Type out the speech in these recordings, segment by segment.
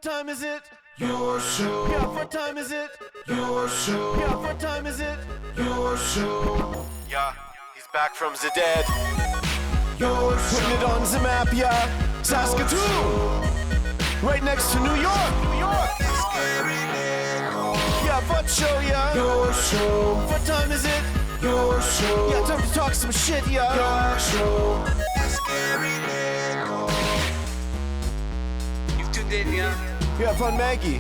What time is it? Your show. Yeah, what time is it? Your show. Yeah, what time is it? Your show. Yeah, he's back from the dead. Your show. Putting it on the map, yeah. Saskatoon. Right next to New York. New York. Yeah, what show, yeah. Your show. What time is it? Your show. Yeah, time to talk some shit, yeah. Your show. You've tuned in, yeah? Yeah, fun Maggie.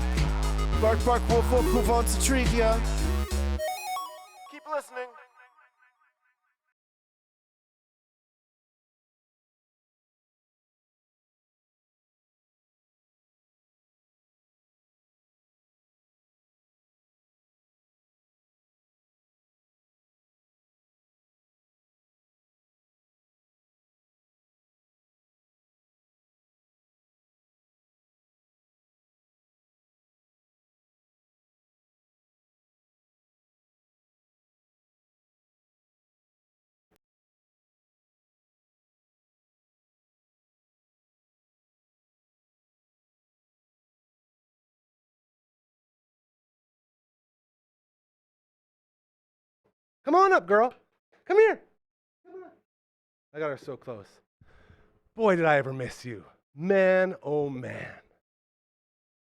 Bark, bark, wolf, wolf, who wants a treat, yeah? Keep listening. Come on up, girl. Come here. Come on. I got her so close. Boy, did I ever miss you. Man, oh man.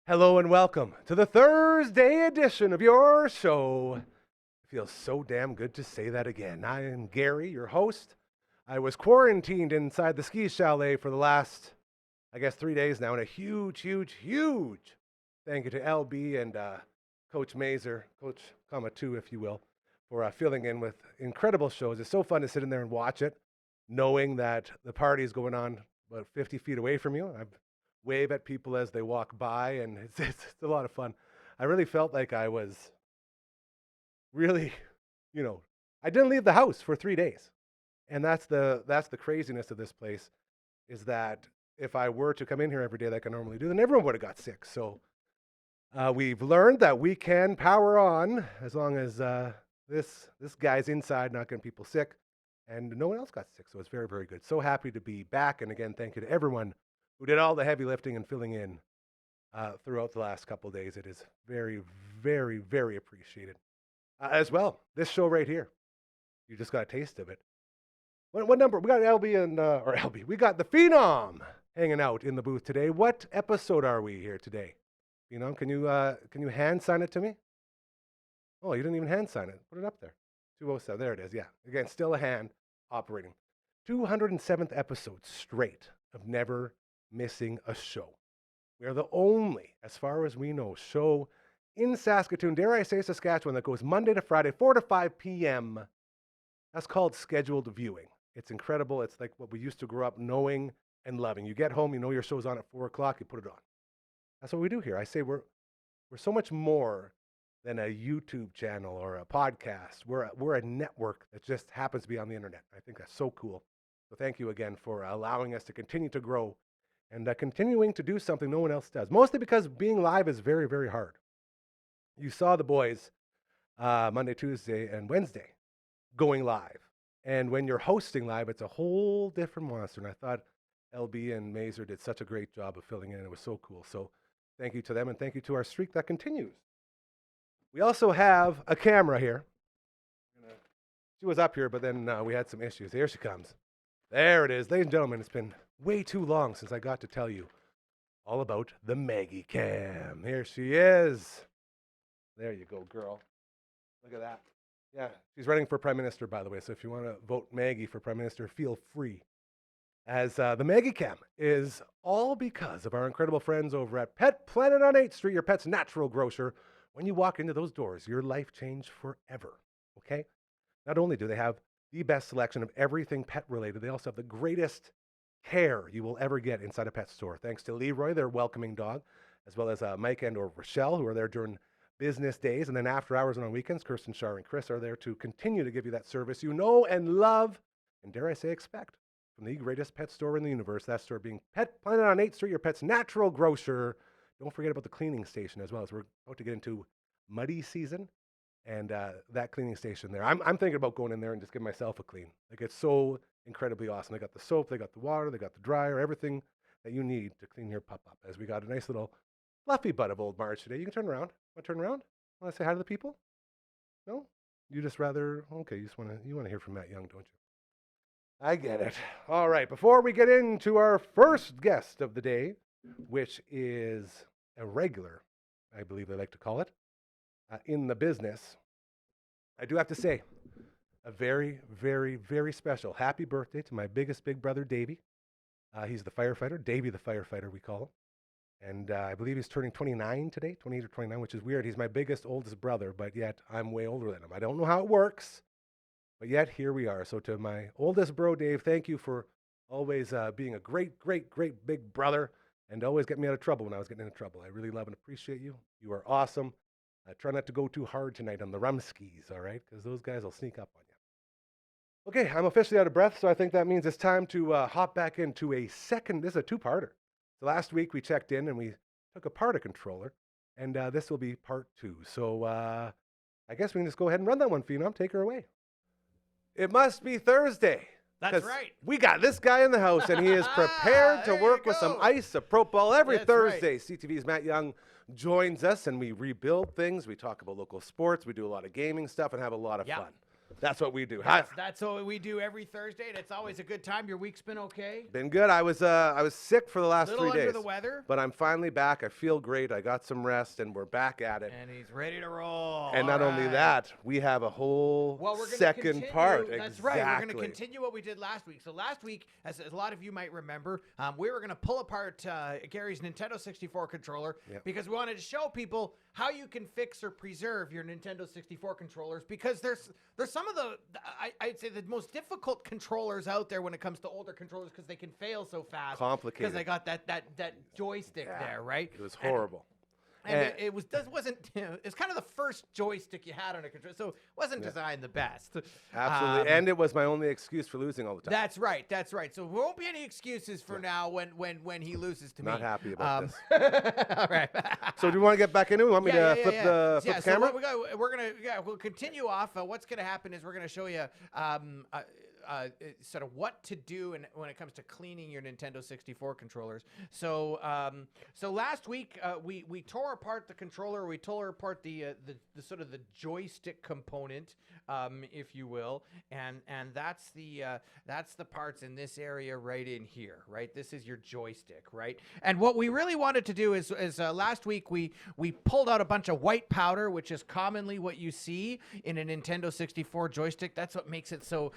Hello and welcome to the Thursday edition of your show. It feels so damn good to say that again. I am Gary, your host. I was quarantined inside the ski chalet for the last, 3 days now, and a huge thank you to LB and Coach Mazer, Coach, 2, if you will, for filling in with incredible shows. It's so fun to sit in there and watch it, knowing that the party is going on about 50 feet away from you. I wave at people as they walk by, and it's a lot of fun. I really felt like I was really, I didn't leave the house for 3 days. And that's the craziness of this place, is that if I were to come in here every day like I normally do, then everyone would have got sick. So we've learned that we can power on as long as this guy's inside, not getting people sick, and no one else got sick, so it's very, very good. So happy to be back, and again, thank you to everyone who did all the heavy lifting and filling in throughout the last couple of days. It is very, very, very appreciated. As well, this show right here, you just got a taste of it. What number? We got LB and, or LB, we got the Phenom hanging out in the booth today. What episode are we here today? Phenom, can you hand sign it to me? Oh, you didn't even hand sign it. Put it up there. 207. There it is. Yeah. Again, still a hand operating. 207th episode straight of never missing a show. We are the only, as far as we know, show in Saskatoon, dare I say Saskatchewan, that goes Monday to Friday, 4 to 5 p.m. That's called scheduled viewing. It's incredible. It's like what we used to grow up knowing and loving. You get home, you know your show's on at 4 o'clock, you put it on. That's what we do here. I say we're so much more than a YouTube channel or a podcast. We're a network that just happens to be on the internet. I think that's so cool. So thank you again for allowing us to continue to grow and continuing to do something no one else does. Mostly because being live is very, very hard. You saw the boys Monday, Tuesday, and Wednesday going live. And when you're hosting live, it's a whole different monster. And I thought LB and Mazer did such a great job of filling in. It was so cool. So thank you to them, and thank you to our streak that continues. We also have a camera here. She was up here, but then we had some issues. Here she comes. There it is. Ladies and gentlemen, it's been way too long since I got to tell you all about the Maggie Cam. Here she is. There you go, girl. Look at that. Yeah, she's running for Prime Minister, by the way, so if you want to vote Maggie for Prime Minister, feel free. As the Maggie Cam is all because of our incredible friends over at Pet Planet on 8th Street, your pet's natural grocer. When you walk into those doors, your life changed forever, okay? Not only do they have the best selection of everything pet-related, they also have the greatest care you will ever get inside a pet store. Thanks to Leroy, their welcoming dog, as well as Mike and or Rochelle, who are there during business days, and then after hours and on weekends. Kirsten, Shar, and Chris are there to continue to give you that service you know and love, and dare I say expect, from the greatest pet store in the universe, that store being Pet Planet on 8th Street, your pet's natural grocer. Don't forget about the cleaning station as well, as we're about to get into muddy season, and that cleaning station there. I'm thinking about going in there and just giving myself a clean. Like, it's so incredibly awesome. They got the soap, they got the water, they got the dryer, everything that you need to clean your pup up. As we got a nice little fluffy butt of old Marge today. You can turn around. Want to turn around? Want to say hi to the people? No? You just rather, okay, you want to hear from Matt Young, don't you? I get it. All right, before we get into our first guest of the day, which is a regular, I believe they like to call it, in the business, I do have to say a very, very, very special happy birthday to my biggest big brother, Davey. He's the firefighter, Davey the firefighter, we call him. And I believe he's turning 29 today, 28 or 29, which is weird. He's my biggest, oldest brother, but yet I'm way older than him. I don't know how it works, but yet here we are. So to my oldest bro, Dave, thank you for always being a great, great, great big brother and always get me out of trouble when I was getting into trouble. I really love and appreciate you. You are awesome. Try not to go too hard tonight on the rum skis, all right? Because those guys will sneak up on you. Okay, I'm officially out of breath, so I think that means it's time to hop back into a second. This is a two-parter. So last week we checked in and we took apart a controller, and this will be part 2. So I guess we can just go ahead and run that one, Phenom. Take her away. It must be Thursday. That's right. We got this guy in the house, and he is prepared to work with some isopropyl every Thursday. Right. CTV's Matt Young joins us, and we rebuild things. We talk about local sports. We do a lot of gaming stuff and have a lot of fun. That's what we do. That's what we do every Thursday, and it's always a good time. Your week's been okay? Been good. I was sick for the last 3 days. A little under the weather. But I'm finally back. I feel great. I got some rest, and we're back at it. And he's ready to roll. And not only that, we have a whole second part. That's right. We're going to continue what we did last week. So last week, as a lot of you might remember, we were going to pull apart Gary's Nintendo 64 controller because we wanted to show people how you can fix or preserve your Nintendo 64 controllers, because there's some of I'd say the most difficult controllers out there when it comes to older controllers, because they can fail so fast. Complicated. Because they got that joystick there, right? It was horrible. And it wasn't, it's kind of the first joystick you had on a controller, so it wasn't designed the best. Absolutely, and it was my only excuse for losing all the time. That's right. So there won't be any excuses for now when he loses to me. Not happy about this. All right. So do you want to get back into it? You want me to flip the camera? So we'll continue off. What's going to happen is we're going to show you sort of what to do when it comes to cleaning your Nintendo 64 controllers. So last week we tore apart the controller. We tore apart the sort of the joystick component, if you will, and that's the parts in this area right in here, right? This is your joystick, right? And what we really wanted to do is last week we pulled out a bunch of white powder, which is commonly what you see in a Nintendo 64 joystick. That's what makes it so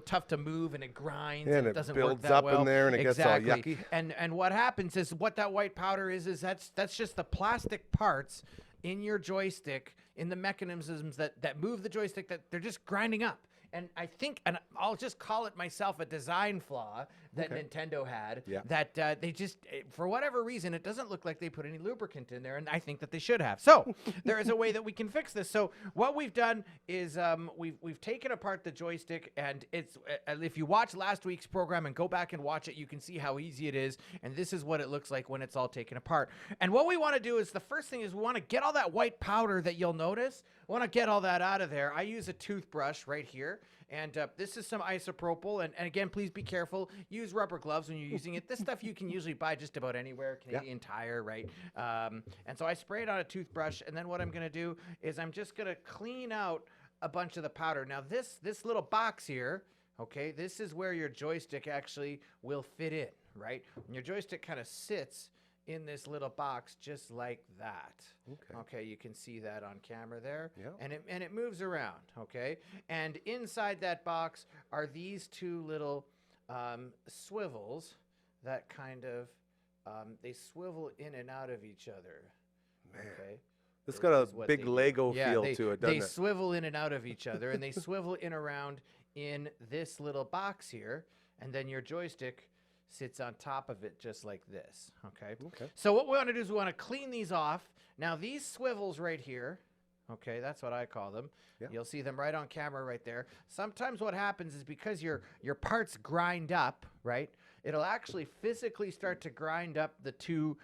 tough to move, and it grinds, and it doesn't builds work that up well. in there, and it gets all yucky. And what happens is, what that white powder is that's just the plastic parts in your joystick, in the mechanisms that move the joystick, that they're just grinding up. And I think, and I'll just call it myself, a design flaw that Nintendo had, that they just, for whatever reason, it doesn't look like they put any lubricant in there, and I think that they should have. So there is a way that we can fix this. So what we've done is we've taken apart the joystick, and it's if you watch last week's program and go back and watch it, you can see how easy it is, and this is what it looks like when it's all taken apart. And what we want to do is, the first thing is, we want to get all that white powder that you'll notice. I want to get all that out of there. I use a toothbrush right here, and this is some isopropyl, and again, please be careful. Use rubber gloves when you're using it. This stuff you can usually buy just about anywhere, Canadian Tire, right? And so I spray it on a toothbrush, and then what I'm going to do is I'm just going to clean out a bunch of the powder. Now, this little box here, okay, this is where your joystick actually will fit in, right? And your joystick kind of sits in this little box just like that. Okay, you can see that on camera there. And it moves around, okay? And inside that box are these two little swivels that kind of they swivel in and out of each other. Okay. This got a big Lego feel to it, doesn't it? They swivel in and out of each other, and they swivel in around in this little box here, and then your joystick sits on top of it just like this, okay? So what we want to do is we want to clean these off. Now, these swivels right here, okay, that's what I call them. You'll see them right on camera right there. Sometimes what happens is, because your parts grind up, right, it'll actually physically start to grind up the two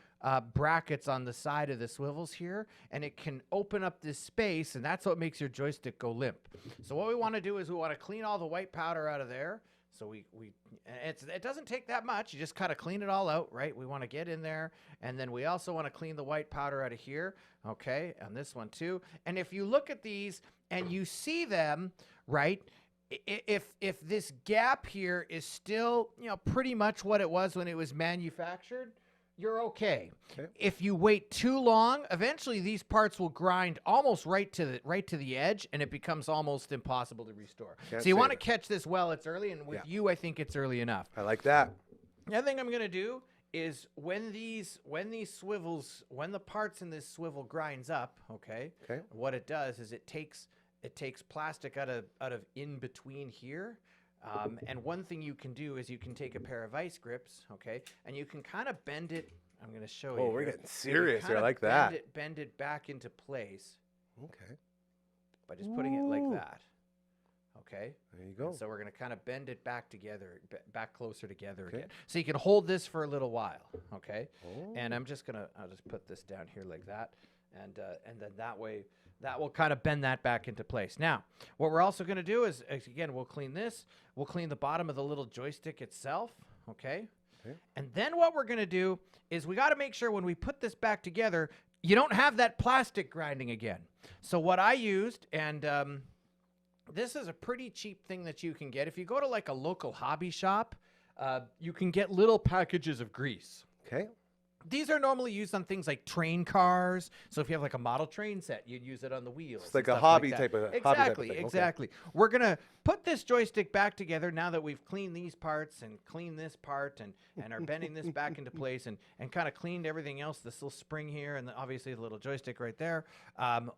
brackets on the side of the swivels here, and it can open up this space, and that's what makes your joystick go limp. So what we want to do is we want to clean all the white powder out of there. So it doesn't take that much. You just kind of clean it all out, right? We want to get in there, and then we also want to clean the white powder out of here, okay, and this one too. And if you look at these and you see them, right, if this gap here is still, pretty much what it was when it was manufactured, you're okay. If you wait too long, eventually these parts will grind almost right to the edge, and it becomes almost impossible to restore. So you want to catch this while it's early, and with you, I think it's early enough. I like that. The other thing I'm gonna do is when the parts in this swivel grinds up, okay. What it does is it takes plastic out of in between here. And one thing you can do is you can take a pair of vice grips, okay, and you can kind of bend it. I'm going to show you. Oh, we're getting serious here. I like that. Bend it back into place. Okay. By just putting it like that. Okay. There you go. And so we're going to kind of bend it back together, back closer together again. So you can hold this for a little while. Okay. Oh. And I'll just put this down here like that, and then that way. That will kind of bend that back into place. Now, what we're also going to do is, again, we'll clean this. We'll clean the bottom of the little joystick itself, okay? And then what we're going to do is we got to make sure when we put this back together, you don't have that plastic grinding again. So what I used, and this is a pretty cheap thing that you can get. If you go to like a local hobby shop, you can get little packages of grease. Okay. These are normally used on things like train cars. So if you have like a model train set, you'd use it on the wheels. It's like a hobby type of Exactly, thing. exactly. Okay. We're going to put this joystick back together now that we've cleaned these parts and cleaned this part and are bending this back into place and kind of cleaned everything else, this little spring here and obviously the little joystick right there.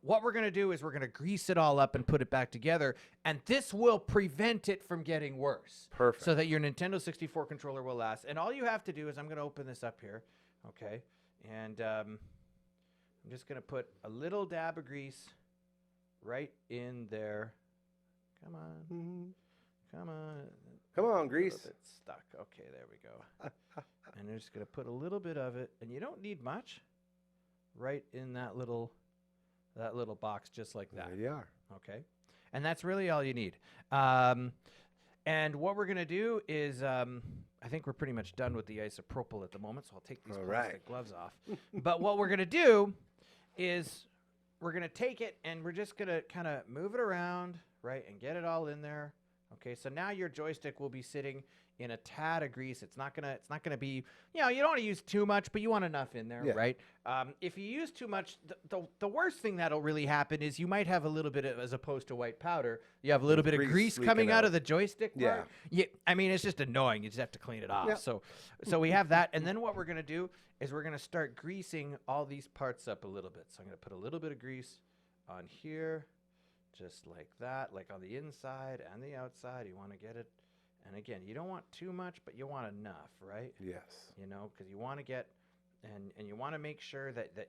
What we're going to do is we're going to grease it all up and put it back together, and this will prevent it from getting worse. Perfect. So that your Nintendo 64 controller will last. And all you have to do is, I'm going to open this up here. Okay, and I'm just going to put a little dab of grease right in there. Come on. Come on. Come on, grease. It's stuck. Okay, there we go. And I'm just going to put a little bit of it, and you don't need much, right in that little box just like that. There you are. Okay, and that's really all you need. And what we're going to do is, I think we're pretty much done with the isopropyl at the moment, so I'll take these plastic gloves off. But what we're going to do is we're going to take it, and we're just going to kind of move it around, right, and get it all in there. Okay, so now your joystick will be sitting in a tad of grease. It's not gonna be, you don't want to use too much, but you want enough in there, right? If you use too much, the worst thing that'll really happen is you might have a little bit of, as opposed to white powder, you have a little bit of grease coming out of the joystick part. Yeah, I mean, it's just annoying. You just have to clean it off. So we have that, and then what we're gonna do is we're gonna start greasing all these parts up a little bit. So I'm gonna put a little bit of grease on here, just like that, like on the inside and the outside. You want to get it. And again, you don't want too much, but you want enough, right? Yes. Because you want to get, and you want to make sure that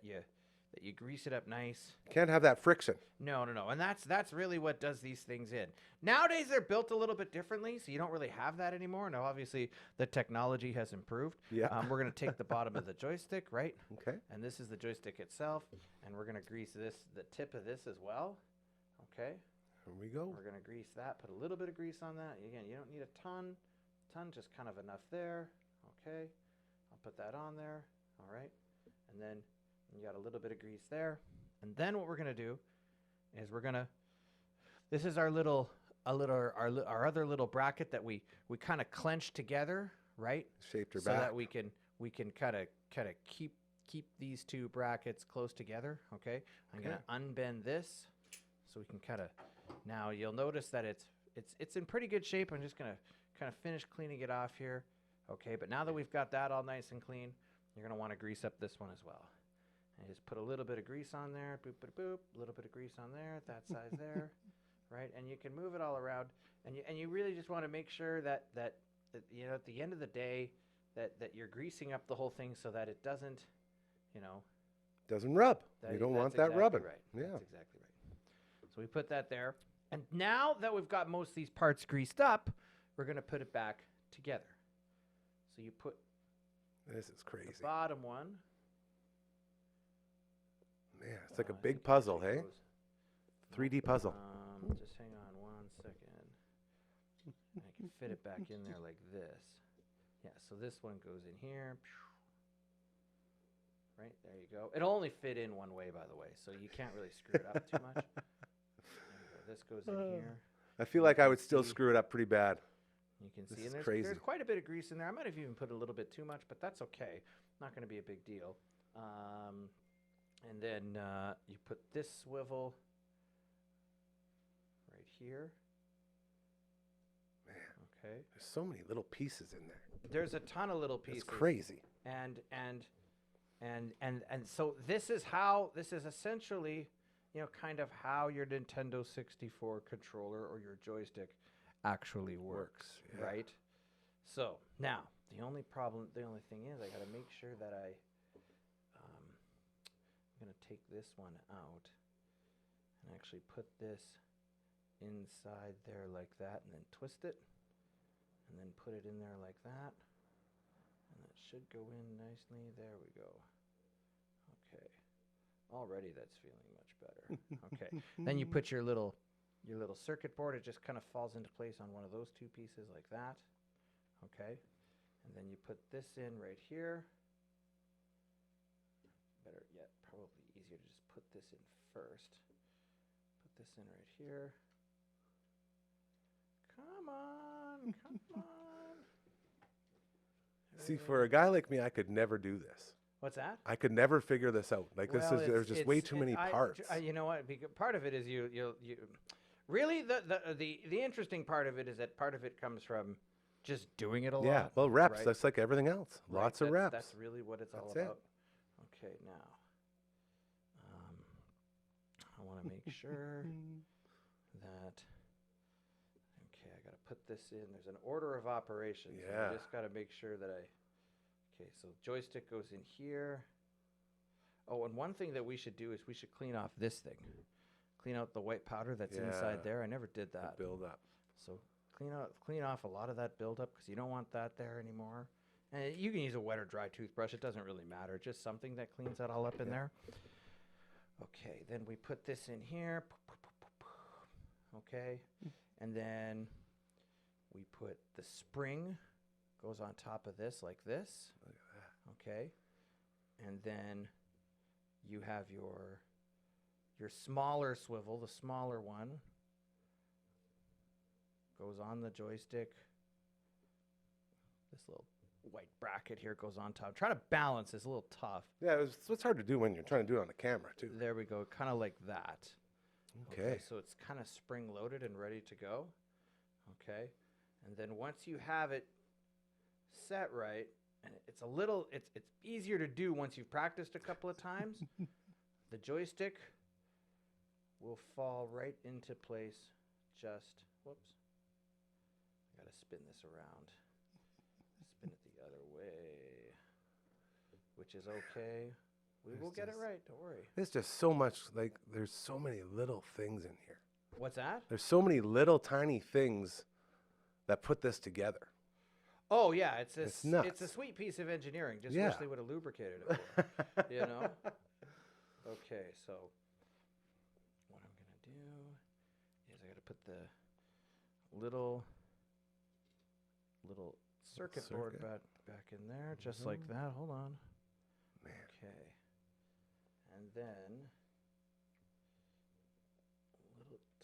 you grease it up nice. Can't have that friction. No. And that's really what does these things in. Nowadays, they're built a little bit differently, so you don't really have that anymore. Now, obviously, the technology has improved. Yeah. We're going to take the bottom of the joystick, right? Okay. And this is the joystick itself, and we're going to grease the tip of this as well. Okay. Here we go. We're going to grease that, put a little bit of grease on that. Again, you don't need a ton, just kind of enough there. Okay, I'll put that on there. All right, and then you got a little bit of grease there. And then what we're going to do is this is our other little bracket that we kind of clench together, right? Shaped her so back. that we can kind of keep these two brackets close together. Okay, I'm going to unbend this so we can kind of. Now you'll notice that it's in pretty good shape. I'm just gonna kind of finish cleaning it off here. Okay, but now that we've got that all nice and clean, you're gonna want to grease up this one as well. And just put a little bit of grease on there, boop, boop, boop, a little bit of grease on there, that size there, right? And you can move it all around, and you really just want to make sure that at the end of the day that you're greasing up the whole thing so that it doesn't, doesn't rub. You don't want that exactly rubbing. Right. Yeah. That's exactly right. So we put that there. And now that we've got most of these parts greased up, we're going to put it back together. So you put this is crazy. The bottom one. Man, it's like a big puzzle, hey? 3D puzzle. Just hang on one second. I can fit it back in there like this. Yeah, so this one goes in here. Right, there you go. It'll only fit in one way, by the way, so you can't really screw it up too much. There you go. This goes in here. I feel like I would still screw it up pretty bad. You can This see, is and crazy. there's quite a bit of grease in there. I might have even put a little bit too much, but that's okay. Not going to be a big deal. And then you put this swivel right here. Man, okay. There's so many little pieces in there. There's a ton of little pieces. It's crazy. And so this is essentially, kind of how your Nintendo 64 controller or your joystick actually works, yeah. right? So now the only thing is I got to make sure that I'm going to take this one out and actually put this inside there like that, and then twist it, and then put it in there like that. And that should go in nicely. There we go. Okay. Already that's feeling much better. Okay. Then you put your little circuit board. It just kind of falls into place on one of those two pieces like that. Okay. And then you put this in right here. Better yet, probably easier to just put this in first. Put this in right here. Come on. Come on. See, for a guy like me, I could never do this. What's that? I could never figure this out. Like there's just way too many parts. You know what? Part of it is you really the interesting part of it is that part of it comes from just doing it a lot. Yeah, well, reps. Right? That's like everything else. Right, Lots of reps. That's really what it's all That's about. Okay, now I want to make sure that. Okay, I got to put this in. There's an order of operations. Yeah. I just got to make sure that Okay, so joystick goes in here. Oh, and one thing that we should do is we should clean off this thing. Clean out the white powder that's inside there. I never did that. Build up. So clean off a lot of that buildup because you don't want that there anymore. And you can use a wet or dry toothbrush. It doesn't really matter. Just something that cleans that all up in there. Okay, then we put this in here. Okay, and then we put the spring. Goes on top of this like this. Look at that. Okay. And then you have your smaller swivel, the smaller one goes on the joystick. This little white bracket here goes on top. Try to balance. It's a little tough. Yeah, it's hard to do when you're trying to do it on the camera too. There we go. Kind of like that. Okay. So it's kind of spring loaded and ready to go. Okay. And then once you have it set right, and it's easier to do once you've practiced a couple of times. The joystick will fall right into place. Whoops, I gotta spin this around. Spin it the other way, which is okay. We will get it right, don't worry. There's just so much, there's so many little things in here. What's that? There's so many little tiny things that put this together. Oh yeah, it's nuts. It's a sweet piece of engineering. Just Yeah. wish they would have lubricated it more, you know? Okay, so what I'm gonna do is I gotta put the little circuit board back in there, just like that. Hold on. Man. Okay, and then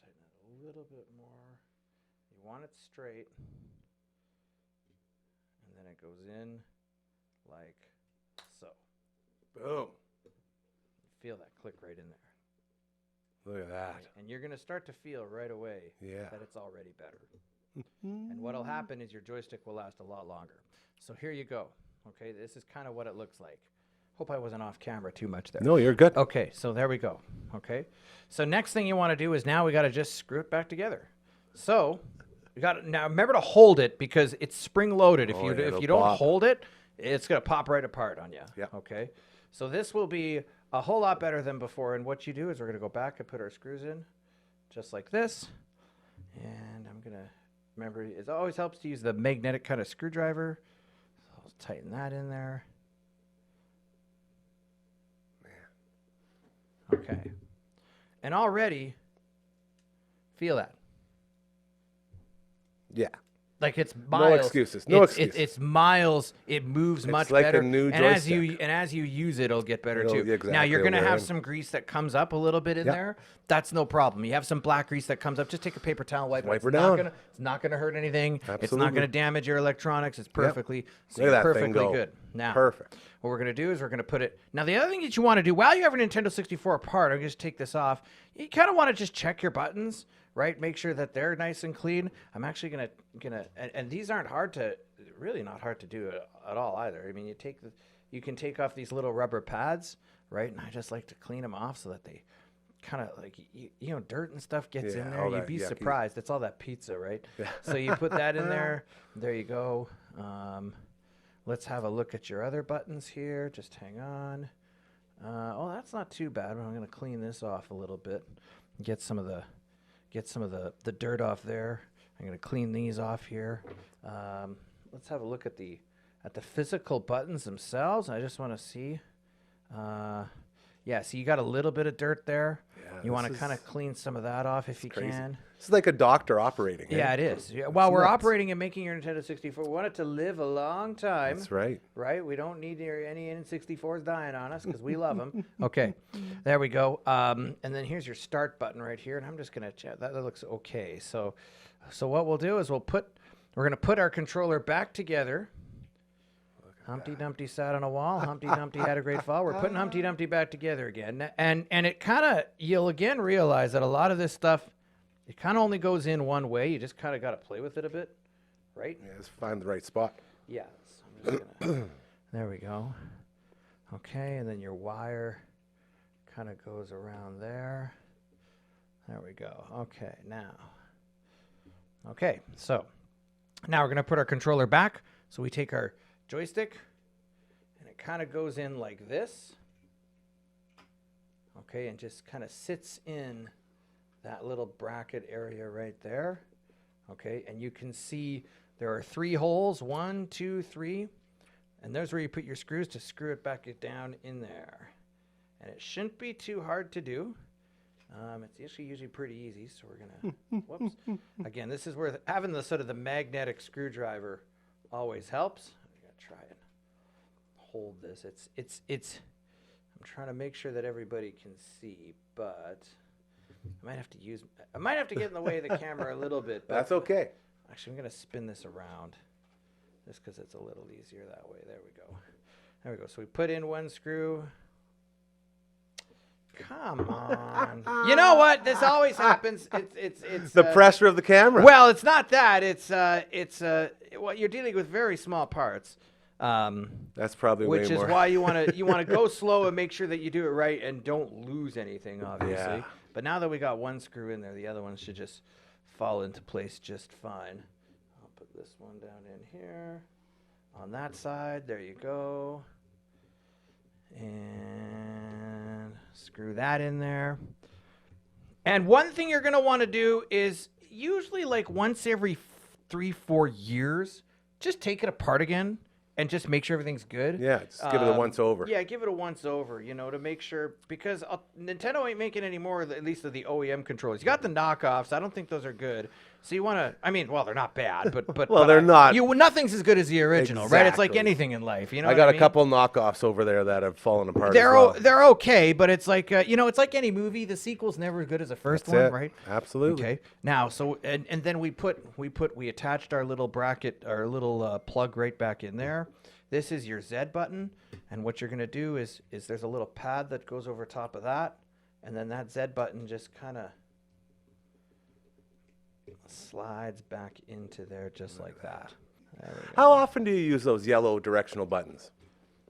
tighten it a little bit more. You want it straight. And then it goes in like so. Boom. Feel that click right in there. Look at that. Right? And you're going to start to feel right away that it's already better. And what'll happen is your joystick will last a lot longer. So here you go. Okay, this is kind of what it looks like. Hope I wasn't off camera too much there. No, you're good. Okay, so there we go. Okay, so next thing you want to do is now we got to just screw it back together. So you got to now remember to hold it because it's spring loaded. If you don't hold it, it's gonna pop right apart on you. Yeah. Okay, so this will be a whole lot better than before. And what you do is we're gonna go back and put our screws in, just like this. And I'm gonna remember it always helps to use the magnetic kind of screwdriver. So I'll tighten that in there. Okay. And already, feel that. Yeah. Like it's miles. No excuses. No excuses. It's miles. It moves much like a better. new and as joystick. you use it, it'll get better It'll- too. yeah, exactly, Now you're gonna wear have in. some grease that comes up a little bit in Yep. there. That's no problem. You have some black grease that comes up. Just take a paper towel, wipe Wipe it. her It's not down. It's not gonna hurt anything. It's not Absolutely. gonna damage your electronics. It's perfectly. So Look you're at that thing perfectly go. good. Now, Perfect. what we're gonna do is we're gonna put it. Now the other thing that you want to do while you have a Nintendo 64 apart, I'm gonna just take this off. You kind of want to just check your buttons, right? Make sure that they're nice and clean. I'm actually gonna and these aren't really not hard to do at all either. I mean, you can take off these little rubber pads, right? And I just like to clean them off so that they kind of like dirt and stuff gets in there. all You'd that be yucky. surprised. It's all that pizza, right? So you put that in there. There you go. Let's have a look at your other buttons here. Just hang on. Oh, that's not too bad. I'm going to clean this off a little bit. Get some of the dirt off there. I'm going to clean these off here. Let's have a look at the physical buttons themselves. I just want to see. Yeah, so you got a little bit of dirt there. Yeah, You want to this kind of is- clean some of that off if you crazy. can. It's like a doctor operating. Yeah, eh? it is. Yeah, while we're nuts. operating and making your Nintendo 64, we want it to live a long time. That's right. Right? We don't need any N64s dying on us because we love them. Okay, there we go. And then here's your start button right here, and I'm just gonna check. That looks okay. So what we'll do is we're gonna put our controller back together. Humpty Dumpty sat on a wall. Humpty Dumpty had a great fall. We're putting Humpty Dumpty back together again, and it kind of you'll again realize that a lot of this stuff it kind of only goes in one way. You just kind of got to play with it a bit, right? Yeah, just find the right spot. Yeah. So I'm just gonna, there we go. Okay, and then your wire kind of goes around there. There we go. Okay, now. Okay, so now we're going to put our controller back. So we take our joystick, and it kind of goes in like this. Okay, and just kind of sits in that little bracket area right there. Okay, and you can see there are 3 holes, 1, 2, 3, and there's where you put your screws to screw it back down in there. And it shouldn't be too hard to do. It's usually pretty easy, so we're gonna, whoops. Again, this is where having the sort of the magnetic screwdriver always helps. I'm gonna try and hold this. I'm trying to make sure that everybody can see, but I might have to get in the way of the camera a little bit. But That's okay. actually, I'm going to spin this around just because it's a little easier that way. There we go. There we go. So we put in 1 screw. Come on. You know what? This always happens. It's The pressure of the camera. Well, it's not that. Well, you're dealing with very small parts. That's probably Which way is more. why you want to go slow and make sure that you do it right and don't lose anything, obviously. Yeah. But now that we got 1 screw in there, the other ones should just fall into place just fine. I'll put this one down in here. On that side, there you go. And screw that in there. And one thing you're going to want to do is usually like once every 3-4 years, just take it apart again and just make sure everything's good. Yeah, just give it a once over. Yeah, give it a once over, to make sure, because Nintendo ain't making any more, at least of the OEM controllers. You got the knockoffs. I don't think those are good. So you want to, well, they're not bad, but Well, but they're not. Nothing's as good as the original, right? It's like Exactly. anything in life, I what got mean? a couple knockoffs over there that have fallen apart. They're as well. they're okay, but it's like it's like any movie. The sequel's never as good as the first That's one, it. right? Absolutely. Okay. Now, so and then we attached our little bracket, our little plug right back in there. This is your Z button, and what you're gonna do is there's a little pad that goes over top of that, and then that Z button just kind of slides back into there just like that. There we go. How often do you use those yellow directional buttons?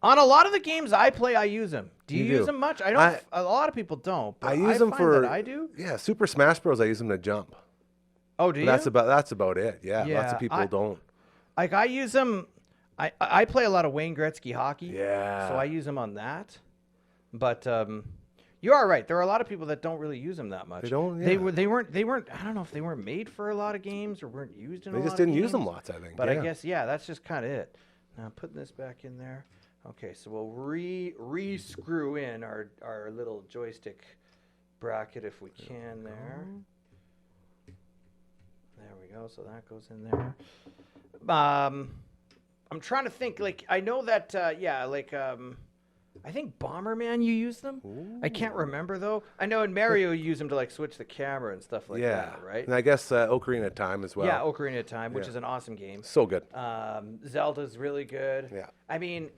On a lot of the games I play, I use them. Do you You use do. them much? I don't. A lot of people don't. But I use them find for. that I do. Yeah, Super Smash Bros. I use them to jump. Oh, do you? That's about it. Yeah, lots Yeah, of people don't. Like I use them. I play a lot of Wayne Gretzky hockey. Yeah. So I use them on that. But you are right. There are a lot of people that don't really use them that much. They don't, They yeah. weren't. I don't know if they weren't made for a lot of games or weren't used in. They a just lot didn't of use them games. lots, I think. But yeah. I guess that's just kind of it. Now I'm putting this back in there. Okay, so we'll re-screw in our little joystick bracket if we can there. There we go. So that goes in there. I'm trying to think. Like I know that. I think Bomberman you use them. Ooh. I can't remember though. I know in Mario you use them to like switch the camera and stuff like that, right? And I guess Ocarina of Time as well. Yeah, Ocarina of Time, which is an awesome game. So good. Zelda's really good. Yeah. I mean,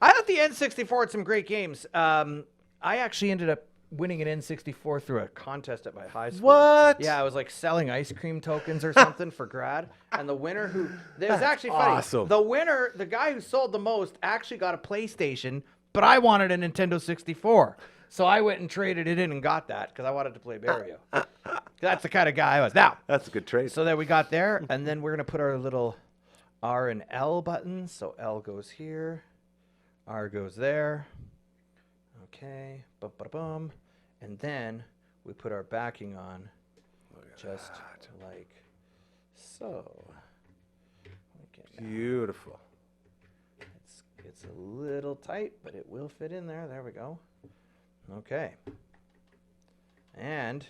I thought the N64 had some great games. I actually ended up winning an N64 through a contest at my high school. What? Yeah, I was like selling ice cream tokens or something for grad. And the winner it was actually funny. Awesome. The winner, the guy who sold the most, actually got a PlayStation, but I wanted a Nintendo 64. So I went and traded it in and got that because I wanted to play Mario. That's the kind of guy I was. Now, That's a good trade. so there we got there, and then we're going to put our little R and L buttons. So L goes here, R goes there. Okay, bum. And then we put our backing on just like so. Beautiful. It's a little tight, but it will fit in there. There we go. Okay. And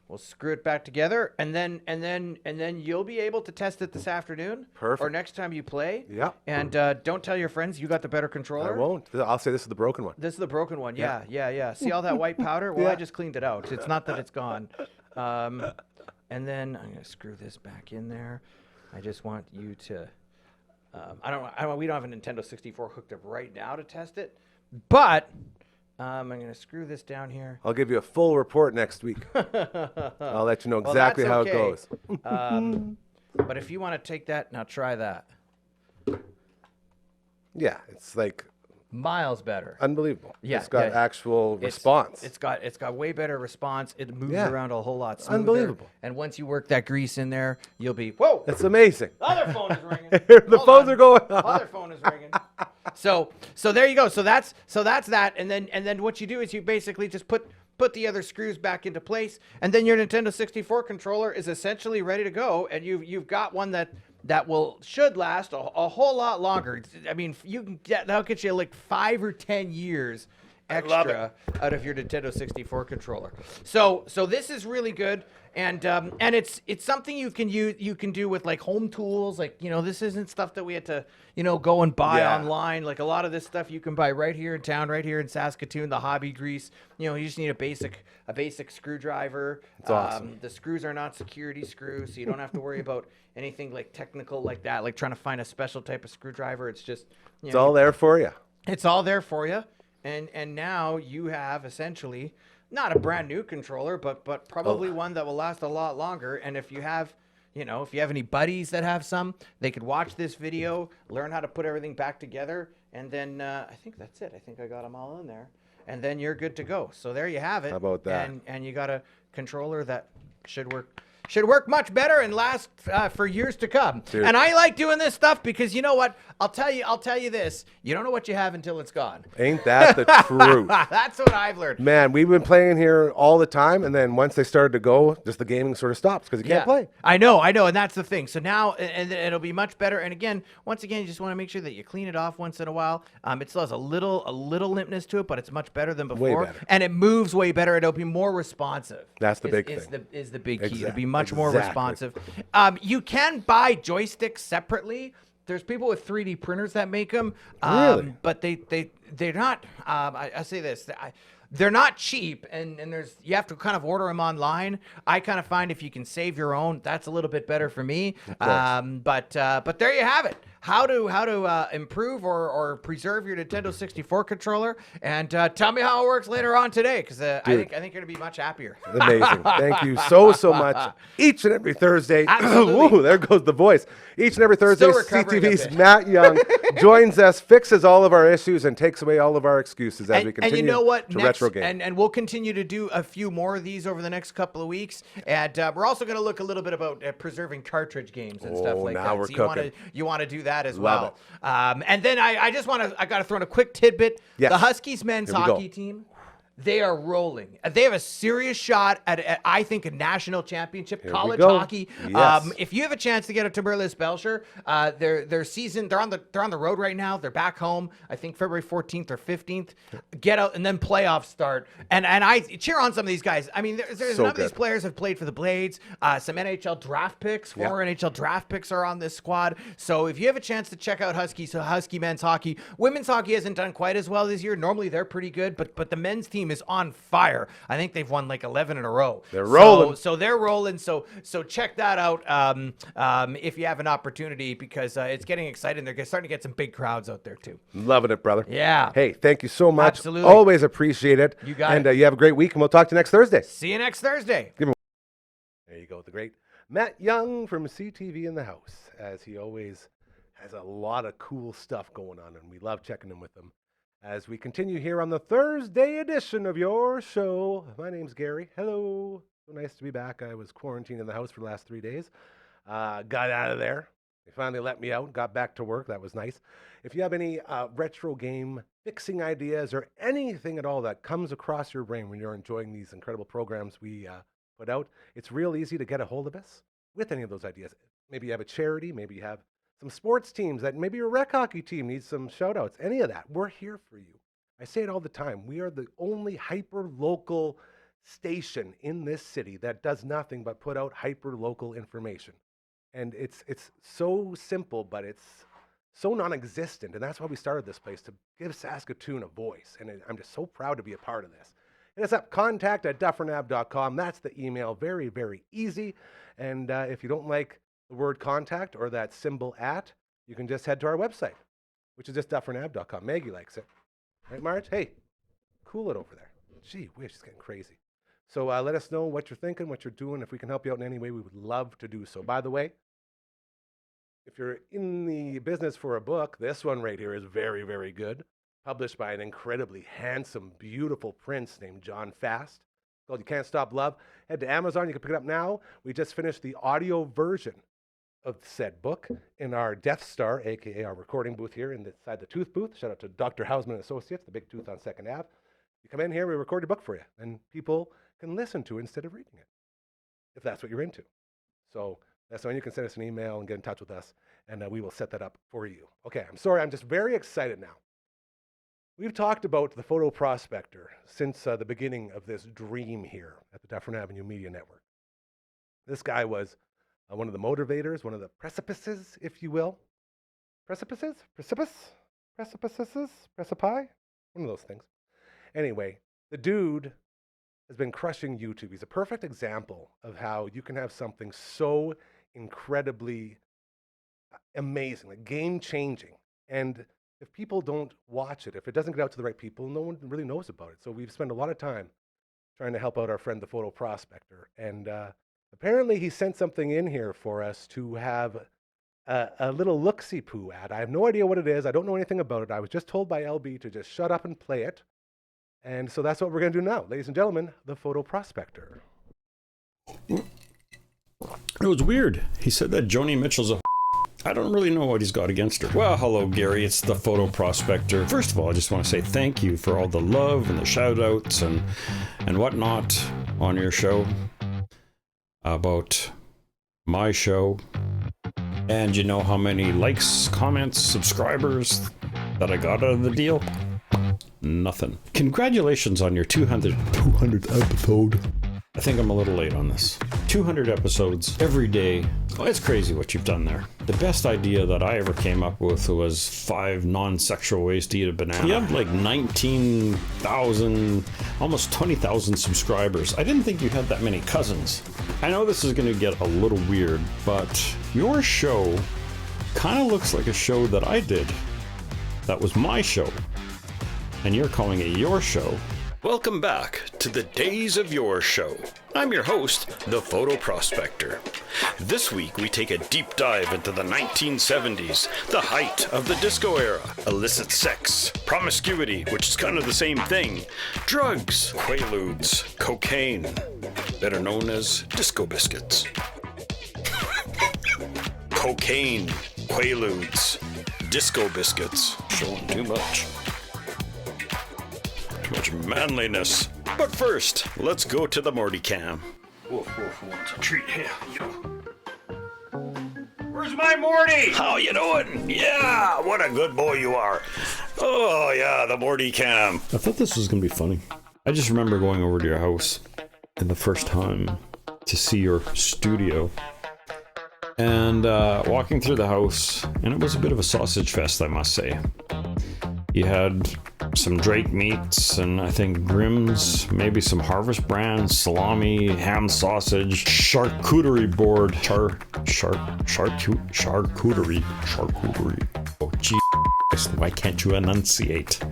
we'll screw it back together, and then you'll be able to test it this afternoon. Perfect. Or next time you play. Yeah. And don't tell your friends you got the better controller. I won't. I'll say this is the broken one. This is the broken one. Yeah. See all that white powder? Well, Yeah. I just cleaned it out. It's not that it's gone. And then I'm gonna screw this back in there. I just want you to. We don't have a Nintendo 64 hooked up right now to test it, but I'm gonna screw this down here. I'll give you a full report next week. I'll let you know Well, exactly that's how okay. it goes. But if you want to take that, now try that. Yeah, it's like Miles better. unbelievable. Yeah, It's got yeah. actual response. It's got way better response. It moves Yeah. around a whole lot smoother. Unbelievable. And once you work that grease in there, you'll be whoa. It's amazing. The other phone is ringing. The Hold phones on. are going off. Other phone is ringing. So there you go. So that's that. And then what you do is you basically just put the other screws back into place, and then your Nintendo 64 controller is essentially ready to go, and you've got one that should last a whole lot longer. I mean, that'll get you like 5 or 10 years extra out of your Nintendo 64 controller. So this is really good, and it's something you can do with like home tools. Like, this isn't stuff that we had to go and buy online. Like a lot of this stuff you can buy right here in town, right here in Saskatoon. The hobby grease. You just need a basic screwdriver. It's awesome. The screws are not security screws, so you don't have to worry about anything like technical like that, like trying to find a special type of screwdriver. It's just It's all there for you. It's all there for you. And now you have essentially not a brand new controller, but probably one that will last a lot longer. And if you have any buddies that have some, they could watch this video, learn how to put everything back together, and then I think that's it. I think I got them all in there, and then you're good to go. So there you have it. How about that? And you got a controller that should work much better and last for years to come. Dude. And I like doing this stuff because you know what? I'll tell you this. You don't know what you have until it's gone. Ain't that the truth? That's what I've learned. Man, we've been playing here all the time, and then once they started to go, just the gaming sort of stops because you can't play. I know, and that's the thing. So now, and it'll be much better. And again, once again, you just want to make sure that you clean it off once in a while. It still has a little limpness to it, but it's much better than before. better. And it moves way better. It'll be more responsive. That's the big thing. Is the big key. It'll Exactly. be much more Exactly. responsive. You can buy joysticks separately. There's people with 3D printers that make them. Really? But they're not. I say this. They're not cheap, and you have to kind of order them online. I kind of find if you can save your own, that's a little bit better for me. But there you have it. How to improve or preserve your Nintendo 64 controller, and tell me how it works later on today, because I think you're gonna be much happier. Amazing. Thank you so much. Each and every Thursday. Absolutely. Ooh, there goes the voice. Each and every Thursday, Still recovering a CTV's bit. Matt Young joins us, fixes all of our issues, and takes away all of our excuses as we continue and you know what? to Next, retro game. and we'll continue to do a few more of these over the next couple of weeks. And we're also going to look a little bit about preserving cartridge games and stuff like now that. we're So cooking. you want to do that as Love well. And then I got to throw in a quick tidbit. Yes. The Huskies men's Here we go. hockey team. They are rolling. They have a serious shot at I think, a national championship, Here we college go. hockey. Yes. If you have a chance to get to Berlis Belcher, their season, they're on the road right now. They're back home, I think February 14th or 15th. Get out, and then playoffs start. And I cheer on some of these guys. I mean, there's So none of these good. players have played for the Blades. Some NHL draft picks, former NHL draft picks are on this squad. So if you have a chance to check out Husky men's hockey, women's hockey hasn't done quite as well this year. Normally they're pretty good, but the men's team is on fire. I think they've won like 11 in a row. They're rolling. So they're rolling. So check that out if you have an opportunity, because it's getting exciting. They're starting to get some big crowds out there too. Loving it, brother. Yeah. Hey, thank you so much. Absolutely. Always appreciate it. You got and it. you have a great week, and we'll talk to you next Thursday. See you next Thursday. There you go, the great Matt Young from CTV in the house, as he always has a lot of cool stuff going on, and we love checking in with him. As we continue here on the Thursday edition of your show, my name's Gary. Hello. So nice to be back. I was quarantined in the house for the last 3 days. Got out of there. They finally let me out, got back to work. That was nice. If you have any retro game fixing ideas or anything at all that comes across your brain when you're enjoying these incredible programs we put out, it's real easy to get a hold of us with any of those ideas. Maybe you have a charity, maybe you have some sports teams, that maybe your rec hockey team needs some shout outs, any of that. We're here for you. I say it all the time. We are the only hyper-local station in this city that does nothing but put out hyper-local information. And it's so simple, but it's so non-existent. And that's why we started this place, to give Saskatoon a voice. And I'm just so proud to be a part of this. Hit us up, contact@dufferinave.com. That's the email. Very, very easy. And if you don't like the word contact or that symbol at, you can just head to our website, which is just dufferinave.com. Maggie likes it. Right, Marge? Hey, cool it over there. Gee whiz, she's getting crazy. So let us know what you're thinking, what you're doing. If we can help you out in any way, we would love to do so. By the way, if you're in the business for a book, this one right here is very, very good. Published by an incredibly handsome, beautiful prince named John Fast. Called You Can't Stop Love. Head to Amazon. You can pick it up now. We just finished the audio version of said book in our Death Star, a.k.a. our recording booth here inside the Tooth Booth. Shout out to Dr. Hausman Associates, the big tooth on 2nd Ave. You come in here, we record your book for you, and people can listen to it instead of reading it, if that's what you're into. So that's when you can send us an email and get in touch with us, and we will set that up for you. Okay, I'm sorry, I'm just very excited now. We've talked about the Fotoprospector since the beginning of this dream here at the Dufferin Avenue Media Network. This guy was one of the motivators, one of the precipices, if you will. Precipices? Precipices? Precipi? One of those things. Anyway, the dude has been crushing YouTube. He's a perfect example of how you can have something so incredibly amazing, like game-changing. And if people don't watch it, if it doesn't get out to the right people, no one really knows about it. So we've spent a lot of time trying to help out our friend, the Fotoprospector. And apparently he sent something in here for us to have a little look-see-poo at. I have no idea what it is. I don't know anything about it. I was just told by LB to just shut up and play it. And so that's what we're going to do now. Ladies and gentlemen, the Fotoprospector. It was weird. He said that Joni Mitchell's a I don't really know what he's got against her. Well, hello, Gary. It's the Fotoprospector. First of all, I just want to say thank you for all the love and the shout-outs and whatnot on your show about my show. And you know how many likes, comments, subscribers that I got out of the deal? Nothing. Congratulations on your 200th episode. I think I'm a little late on this. 200 episodes every day. Oh, it's crazy what you've done there. The best idea that I ever came up with was 5 non-sexual ways to eat a banana. You have like 19,000, almost 20,000 subscribers. I didn't think you had that many cousins. I know this is going to get a little weird, but your show kind of looks like a show that I did. That was my show. And you're calling it your show. Welcome back to the Days of Your Show. I'm your host, the Fotoprospector. This week we take a deep dive into the 1970s, the height of the disco era, illicit sex, promiscuity, which is kind of the same thing, drugs, quaaludes, cocaine, better known as disco biscuits. Cocaine, quaaludes, disco biscuits, showing too much. Too much manliness. But first, let's go to the Morty cam. Woof, woof, wants a treat here. Where's my Morty? How you doing? Yeah, what a good boy you are. Oh, yeah, the Morty cam. I thought this was going to be funny. I just remember going over to your house and the first time to see your studio and walking through the house, and it was a bit of a sausage fest, I must say. You had some Drake meats and I think Grimm's, maybe some Harvest brand, salami, ham sausage, charcuterie board, charcuterie. Oh, gee, why can't you enunciate?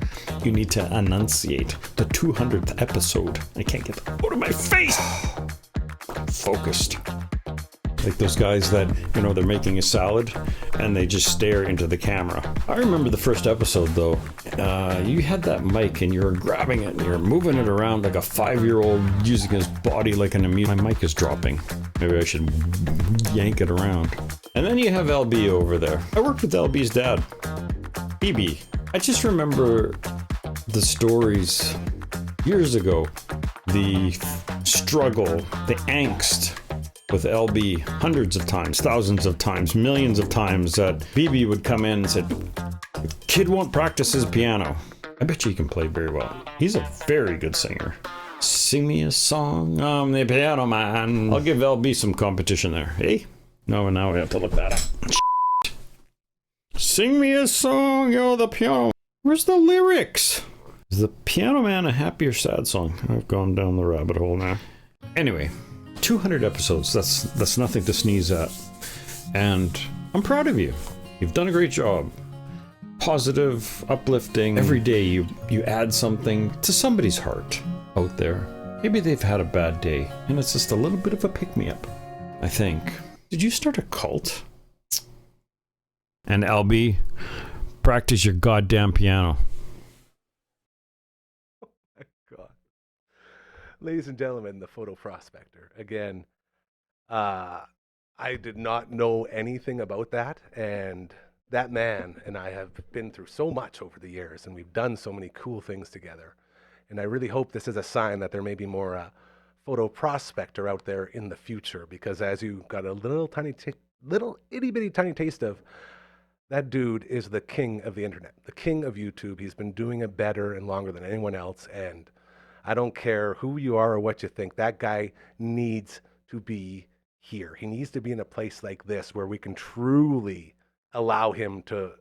You need to enunciate. The 200th episode. I can't get that out of my face. Focused. Like those guys that, you know, they're making a salad and they just stare into the camera. I remember the first episode though. You had that mic and you were grabbing it and you're moving it around like a 5-year-old using his body like an immune. My mic is dropping. Maybe I should yank it around. And then you have LB over there. I worked with LB's dad, BB. I just remember the stories years ago. The struggle, the angst with LB hundreds of times, thousands of times, millions of times that BB would come in and said, the kid won't practice his piano. I bet you he can play very well. He's a very good singer. Sing me a song, I'm the piano man. I'll give LB some competition there. Hey? No, now we have to look that up. Sing me a song, you're the piano. Where's the lyrics? Is the Piano Man a happy or sad song? I've gone down the rabbit hole now. Anyway, 200 episodes, that's nothing to sneeze at. And I'm proud of you. You've done a great job. Positive, uplifting. Every day you add something to somebody's heart out there. Maybe they've had a bad day and it's just a little bit of a pick-me-up, I think. Did you start a cult? And LB, practice your goddamn piano. God. Ladies and gentlemen, the Fotoprospector. Again, I did not know anything about that, and that man and I have been through so much over the years, and we've done so many cool things together. And I really hope this is a sign that there may be more Fotoprospector out there in the future, because as you got a little itty bitty tiny taste of, that dude is the king of the internet, the king of YouTube. He's been doing it better and longer than anyone else. And I don't care who you are or what you think, that guy needs to be here. He needs to be in a place like this where we can truly allow him to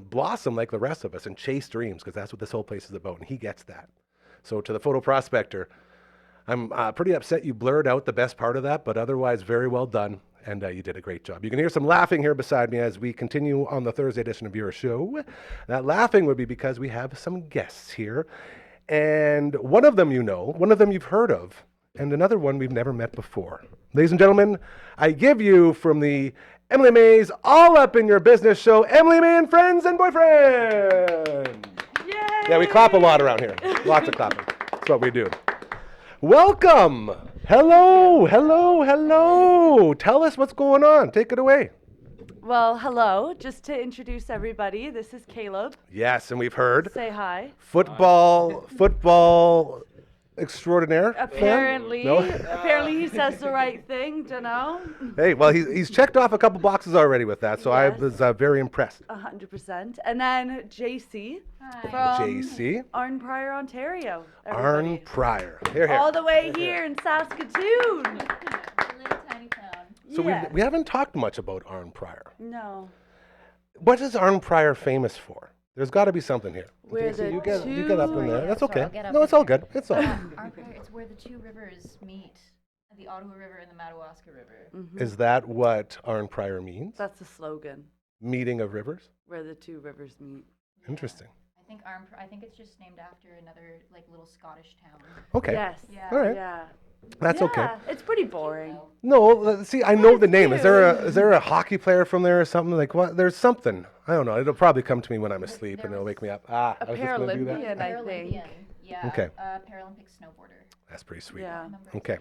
blossom like the rest of us and chase dreams, because that's what this whole place is about. And he gets that. So to the Fotoprospector, I'm pretty upset you blurred out the best part of that, but otherwise very well done. And you did a great job. You can hear some laughing here beside me as we continue on the Thursday edition of your show. That laughing would be because we have some guests here. And one of them you know, one of them you've heard of, and another one we've never met before. Ladies and gentlemen, I give you from the Emily May's All Up in Your Business show, Emily May and Friends and Boyfriend. Yay! Yeah, we clap a lot around here. Lots of clapping. That's what we do. Welcome. Hello, hello, hello. Tell us what's going on. Take it away. Well, hello. Just to introduce everybody, this is Caleb. Yes, and we've heard Say hi. football extraordinaire. Apparently, No? apparently he says the right thing. Dunno. Hey, well, he's checked off a couple boxes already with that, so I Yes. was very impressed. 100%. And then JC from JC. Arnprior, Ontario. Arn everybody. Pryor. Here, here. All the way here in Saskatoon. Little tiny town. So Yeah. we haven't talked much about Arn Pryor. No. What is Arn Pryor famous for? There's got to be something here. We're JC, the you get up in there. Yeah, That's sorry, okay. I'll get up No, in it's all there. good. It's all good. Arnprior, it's where the two rivers meet. The Ottawa River and the Madawaska River. Mhm. Is that what Arn Pryor means? That's the slogan, Meeting of rivers? where the two rivers meet. Interesting. I think it's just named after another like little Scottish town. Okay. Yes. Yeah. All right. Yeah. That's okay. Yeah, it's pretty boring. No, see, I know the name. Is there cute. is there a hockey player from there or something? Like what? There's something. I don't know. It'll probably come to me when I'm asleep and it'll wake me up. I A was just gonna do that. Paralympian, I think. Paralympian. Yeah. Okay. Paralympic snowboarder. That's pretty sweet. Yeah. Okay.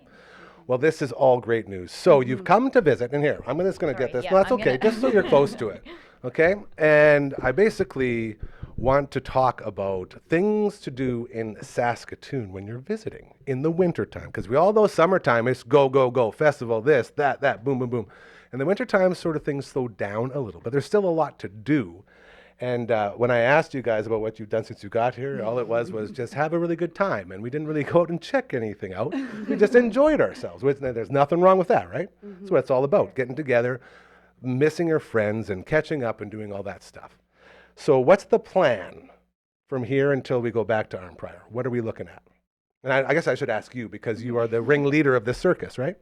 Well, this is all great news. So you've come to visit, and here, I'm just going to get Sorry, this. yeah, No, that's I'm okay, gonna- just so you're close to it. Okay? And I basically want to talk about things to do in Saskatoon when you're visiting in the wintertime. Because we all know summertime is go, go, go, festival, this, that, boom, boom, boom. In the wintertime, sort of things slow down a little, but there's still a lot to do. And when I asked you guys about what you've done since you got here, all it was just have a really good time. And we didn't really go out and check anything out. We just enjoyed ourselves. There's nothing wrong with that, right? That's what it's all about, getting together, missing your friends and catching up and doing all that stuff. So what's the plan from here until we go back to Arnprior? What are we looking at? And I guess I should ask you because you are the ringleader of this circus, right?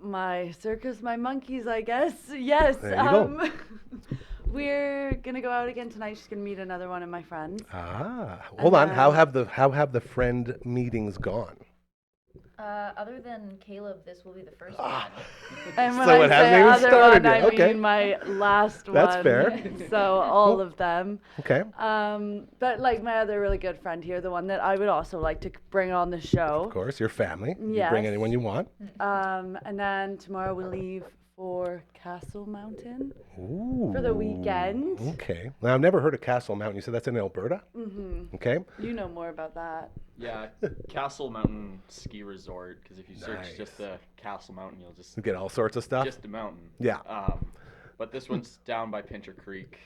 My circus, my monkeys, I guess. Yes. There you go. We're gonna go out again tonight. She's gonna meet another one of my friends. Hold on. How have the friend meetings gone? Other than Caleb, this will be the first one. And when So I it hasn't say even other started one, yet. I Okay. mean my last one. That's fair. So all of them. Okay. But like my other really good friend here, the one that I would also like to bring on the show. Of course, your family. You Yes. bring anyone you want. And then tomorrow we leave for Castle Mountain Ooh. for the weekend. Okay. Now, I've never heard of Castle Mountain. You said that's in Alberta? Mm-hmm. Okay. You know more about that. Yeah, Castle Mountain Ski Resort. Because if you search Nice. just the Castle Mountain, you'll just You get all sorts of stuff? just a mountain. Yeah. But this one's down by Pincher Creek.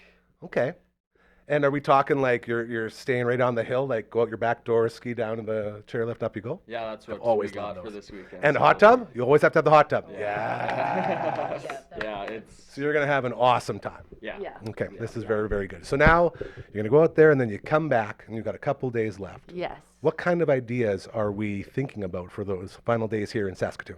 Okay. And are we talking like you're staying right on the hill, like go out your back door, ski down to the chairlift, up you go? Yeah, that's what always we loved got for those. this weekend. And so- hot tub? You always have to have the hot tub. Yeah, Yeah, it's So you're going to have an awesome time. yeah. Yeah. Okay. This is very, very good. So now you're going to go out there and then you come back and you've got a couple days left. Yes. What kind of ideas are we thinking about for those final days here in Saskatoon?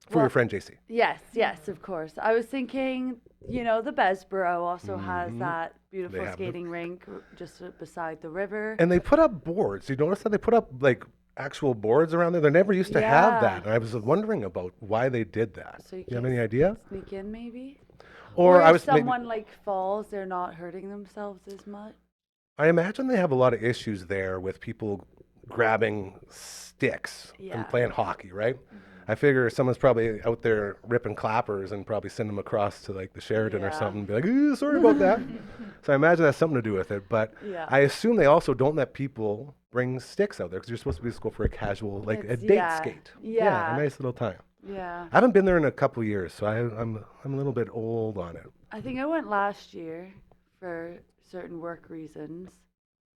For your Well- friend JC. Yes, of course. I was thinking, the Besborough also has that beautiful have the- skating rink just beside the river. And they put up boards. You notice that they put up like actual boards around there? They never used to have Yeah. that. And I was wondering about why they did that. So you you have can any idea? Sneak in maybe? Or I if was maybe- someone like falls, they're not hurting themselves as much. I imagine they have a lot of issues there with people grabbing sticks Yeah. Mm-hmm. and playing hockey, right? I figure someone's probably out there ripping clappers and probably send them across to like the Sheridan or Yeah. something and be like, ooh, sorry about that. So I imagine that's something to do with it. But Yeah. I assume they also don't let people bring sticks out there because you're supposed to just go for a casual, like a It's- date yeah. skate. Yeah. A nice little time. Yeah. I haven't been there in a couple of years, so I'm a little bit old on it. I think I went last year for certain work reasons,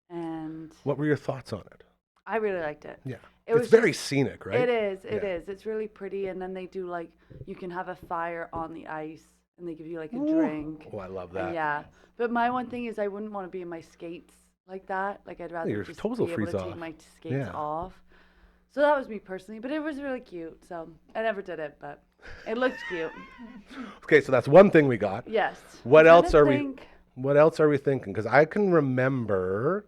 and What were your thoughts on it? I really liked it. Yeah. It It's was very just- scenic, right? It is. It Yeah. is. It's really pretty, and then they do like you can have a fire on the ice, and they give you like a Ooh. drink. Oh, I love And that. yeah, but my one thing is I wouldn't want to be in my skates like that. Like I'd rather your just toes be will able freeze to off. take my skates Yeah. off. So that was me personally, but it was really cute. So I never did it, but it looked cute. Okay, so that's one thing we got. Yes. What I'm else trying are to we? think. What else are we thinking? Because I can remember.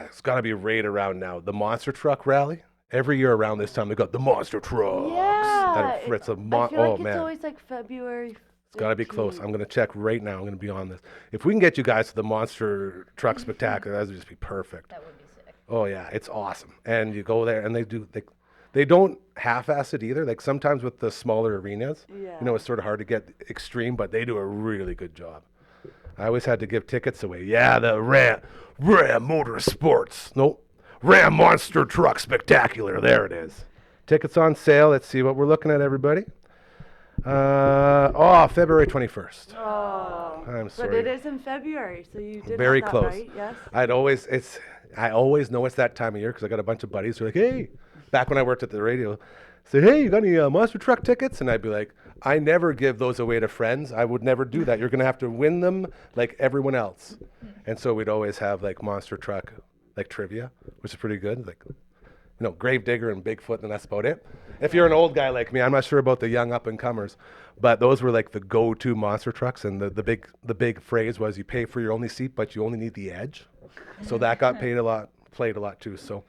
It's got to be right around now. The monster truck rally. Every year around this time, they got the monster trucks. Yeah. It's a I feel like oh it's man, always like February. it's got to be close. 15th. I'm gonna check right now. I'm gonna be on this. If we can get you guys to the monster truck spectacular, that would just be perfect. That would be sick. Oh yeah, it's awesome. And you go there, and they don't half-ass it either. Like sometimes with the smaller arenas, Yeah. it's sort of hard to get extreme, but they do a really good job. I always had to give tickets away. Yeah, the Ram Motorsports. Nope, Ram Monster Truck Spectacular. There it is. Tickets on sale. Let's see what we're looking at, everybody. February 21st. Oh. I'm But sorry. it is in February, so you did Very have that close. right, yes? I always know it's that time of year because I got a bunch of buddies who are like, hey, back when I worked at the radio, say, hey, you got any monster truck tickets? And I'd be like, I never give those away to friends. I would never do that. You're going to have to win them like everyone else. And so we'd always have like monster truck like trivia, which is pretty good. Like, Gravedigger and Bigfoot, and that's about it. If you're an old guy like me, I'm not sure about the young up and comers, but those were like the go-to monster trucks. And the big phrase was, you pay for your only seat, but you only need the edge. So that got played a lot too. So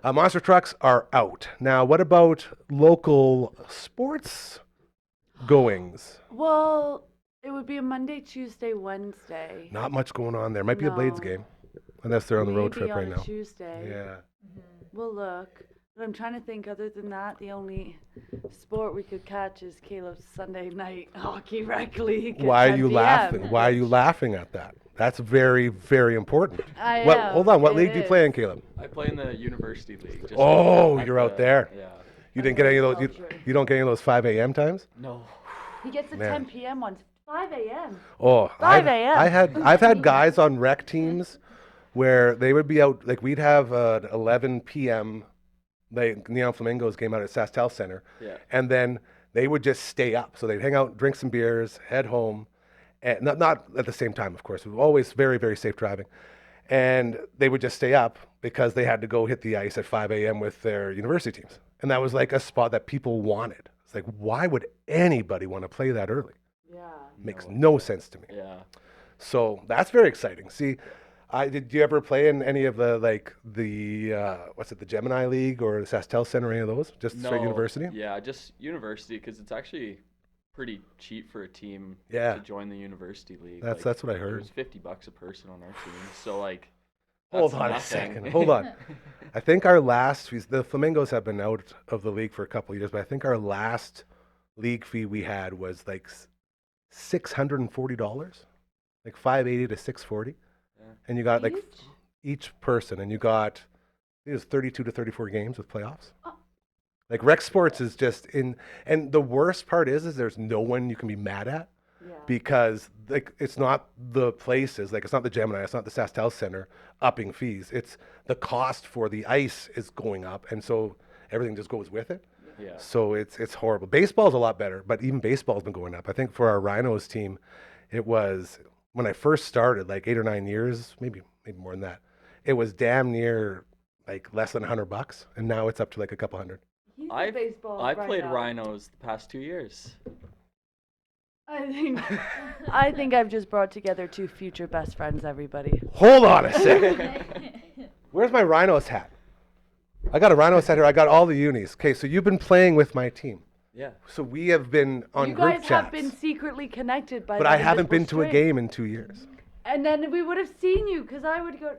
monster trucks are out. Now, what about local sports goings? Well, it would be a Monday, Tuesday, Wednesday. Not much going on there. Might be a Blades No. game, unless they're on the road Maybe trip on right a now. Tuesday. Yeah. We'll look. But I'm trying to think, other than that, the only sport we could catch is Caleb's Sunday night hockey rec league. at Why are 10 you p.m., laughing? Why are you which laughing at that? That's very, very important. I What? know, Hold on. What it league do you play is. in, Caleb? I play in the university league. Just Oh, at you're out the- there. Yeah. You didn't get any of those. You, Culture. you don't get any of those 5 a.m. times. No. He gets the Man. 10 p.m. ones. 5 a.m. Oh, 5 a.m.. I've had guys on rec teams where they would be out, like we'd have an 11 p.m. like Neon Flamingos game out at Saskatoon Center, Yeah. and then they would just stay up. So they'd hang out, drink some beers, head home, and not at the same time, of course. It was always very, very safe driving, and they would just stay up because they had to go hit the ice at 5 a.m. with their university teams, and that was like a spot that people wanted. It's like, why would anybody want to play that early? Yeah. Makes no sense to me. Yeah. So that's very exciting. See, did you ever play in any of the what's it, the Gemini League or the Saskatoon Center, any of those? Just straight No, university? Yeah, just university because it's actually pretty cheap for a team Yeah. to join the university league. That's what I It heard. was $50 a person on our team, so like. Hold that's on a nothing. second. Hold on. I think our last the Flamingos have been out of the league for a couple of years, but I think our last league fee we had was like $640, like $580 to $640, Yeah. and you got like Huge. each person, and you got it was 32 to 34 games with playoffs. Oh. Like rec sports is just and the worst part is there's no one you can be mad at. Yeah. Because like it's not the places, like it's not the Gemini, it's not the Saskatoon Center upping fees. It's the cost for the ice is going up, and so everything just goes with it. Yeah. So it's horrible. Baseball's a lot better, but even baseball's been going up. I think for our Rhinos team, it was when I first started, like 8 or 9 years, maybe more than that. It was damn near like less than $100, and now it's up to like a couple hundred. He's a I've baseball I played rhino. rhinos the past 2 years. I think I've just brought together two future best friends, everybody. Hold on a second. Where's my Rhinos hat? I got a Rhinos hat here. I got all the unis. Okay, so you've been playing with my team. Yeah. So we have been on You group guys chats. have been secretly connected by but that I haven't been invisible to a string. game in 2 years. And then we would have seen you because I would go,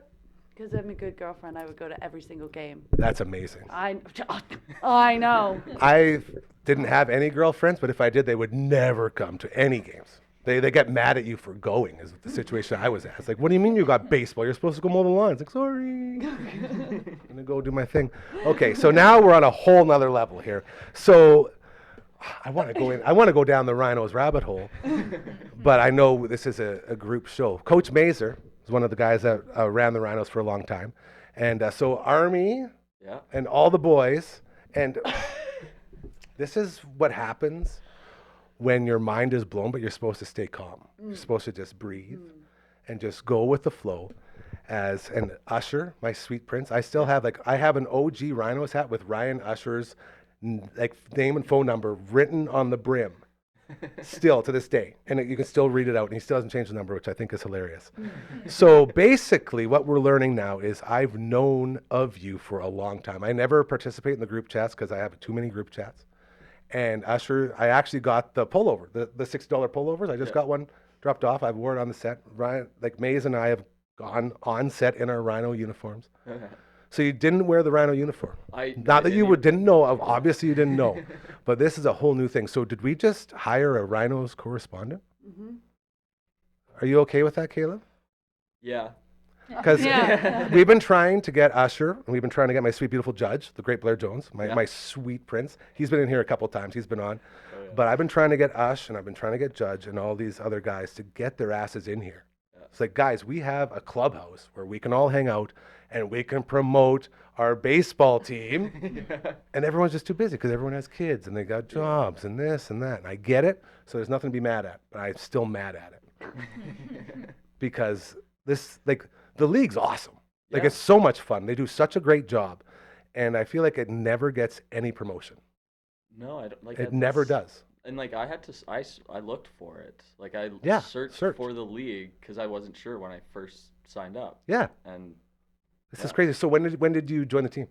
because I'm a good girlfriend, I would go to every single game. That's amazing. I know. I didn't have any girlfriends, but if I did, they would never come to any games. They get mad at you for going, is the situation I was at. It's like, what do you mean you got baseball? You're supposed to go mow the lawn. It's like, sorry. I'm going to go do my thing. Okay, so now we're on a whole nother level here. So I want to go down the Rhinos rabbit hole, but I know this is a group show. Coach Mazer is one of the guys that ran the Rhinos for a long time. And so Army Yeah. and all the boys, and this is what happens when your mind is blown, but you're supposed to stay calm. You're supposed to just breathe and just go with the flow. As an Usher, my sweet prince, I still have I have an OG Rhinos hat with Ryan Usher's name and phone number written on the brim, still to this day, and you can still read it out. And he still hasn't changed the number, which I think is hilarious. So basically, what we're learning now is I've known of you for a long time. I never participate in the group chats because I have too many group chats. And Usher, I actually got the pullover, the $6 pullovers. I just got one dropped off. I wore it on the set. Ryan, Maze and I have gone on set in our Rhino uniforms. So you didn't wear the Rhino uniform. Not that you didn't know. Obviously, you didn't know. But this is a whole new thing. So did we just hire a Rhinos correspondent? Mm-hmm. Are you okay with that, Caleb? Yeah. Because Yeah. we've been trying to get Usher, and we've been trying to get my sweet, beautiful judge, the great Blair Jones, my sweet prince. He's been in here a couple times. He's been on. Oh, yeah. But I've been trying to get Ush, and I've been trying to get Judge and all these other guys to get their asses in here. It's like, guys, we have a clubhouse where we can all hang out and we can promote our baseball team. And everyone's just too busy because everyone has kids and they got jobs and this and that. And I get it. So there's nothing to be mad at, but I'm still mad at it. Because the league's awesome. It's so much fun. They do such a great job. And I feel like it never gets any promotion. No, I don't like It never does. And I had to I looked for it. Searched search. for the league because I wasn't sure when I first signed up. Yeah. And This is crazy. So when did you join the team?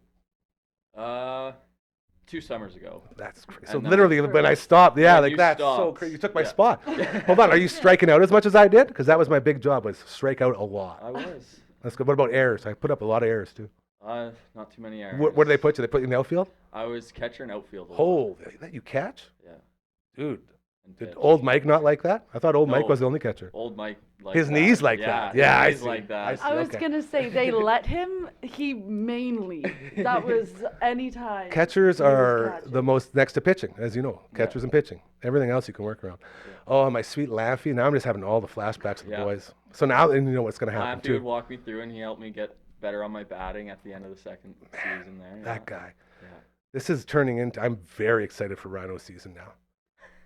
2 summers ago. That's crazy. And So then- literally when I stopped, When you that's so stopped. crazy. You took my Yeah. spot. Hold on, are you striking out as much as I did? Because that was my big job, was strike out a lot. I was. That's good. What about errors? I put up a lot of errors too. Not too many errors. What do they put you? They put you in the outfield? I was catcher and outfield. a lot. Oh, they let you catch? Yeah. Dude, And did pitch. old Mike not like that? I thought old Mike No. was the only catcher. Old Mike like His that. knees like Yeah, that. his Yeah, I knees see. like that. I see. I was Okay. gonna say they let him. He mainly. That was any time. Catchers he was are catching. the most next to pitching, as you know. Catchers and pitching. Everything else you can work around. Oh, my sweet Laffy. Now I'm just having all the flashbacks of the Yeah. boys. So now you know what's going to happen Laffy would too. walk me through, and he helped me get better on my batting at the end of the second season there. That guy. Yeah. This is turning into. I'm very excited for Rhino season now,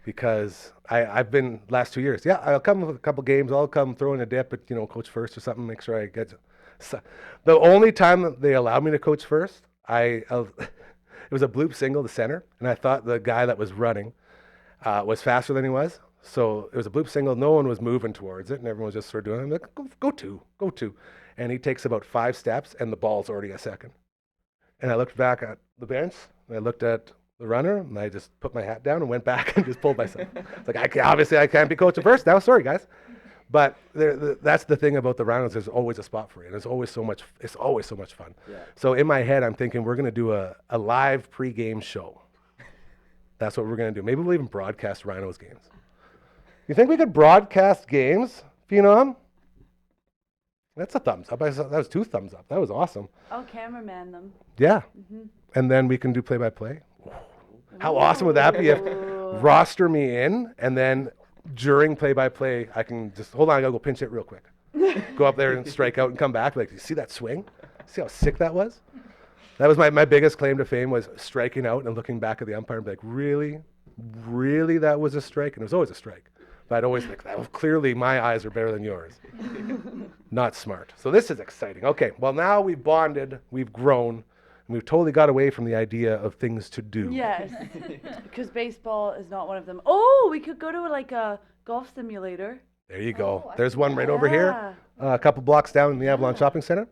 because I've been last 2 years. Yeah, I'll come with a couple games. I'll come throw in a dip, but coach first or something. Make sure I get. So, the only time that they allowed me to coach first, it was a bloop single to center, and I thought the guy that was running was faster than he was. So it was a bloop single. No one was moving towards it, and everyone was just sort of doing it. I'm like, go two. And he takes about 5 steps, and the ball's already a second. And I looked back at the bench, and I looked at the runner, and I just put my hat down and went back and just pulled myself. It's like, obviously I can't be coaching first now. Sorry, guys. But that's the thing about the Rhinos. There's always a spot for you. And it's always so much fun. Yeah. So in my head, I'm thinking we're going to do a live pregame show. That's what we're going to do. Maybe we'll even broadcast Rhinos games. You think we could broadcast games, Phenom? That's a thumbs up. That was 2 thumbs up. That was awesome. I'll cameraman them. Yeah. And then we can do play-by-play. How awesome would that be if roster me in, and then during play-by-play, I can just, hold on, I got to go pinch it real quick. Go up there and strike out and come back. Like, you see that swing? See how sick that was? That was my biggest claim to fame, was striking out and looking back at the umpire and be like, really? Really that was a strike? And it was always a strike. But I'd always think, well, clearly my eyes are better than yours. Not smart. So this is exciting. Okay, well now we've bonded, we've grown, and we've totally got away from the idea of things to do. Yes, because baseball is not one of them. Oh, we could go to like a golf simulator. There you go. Oh, I There's see one that. right over here, a couple blocks down in the Avalon Shopping Center.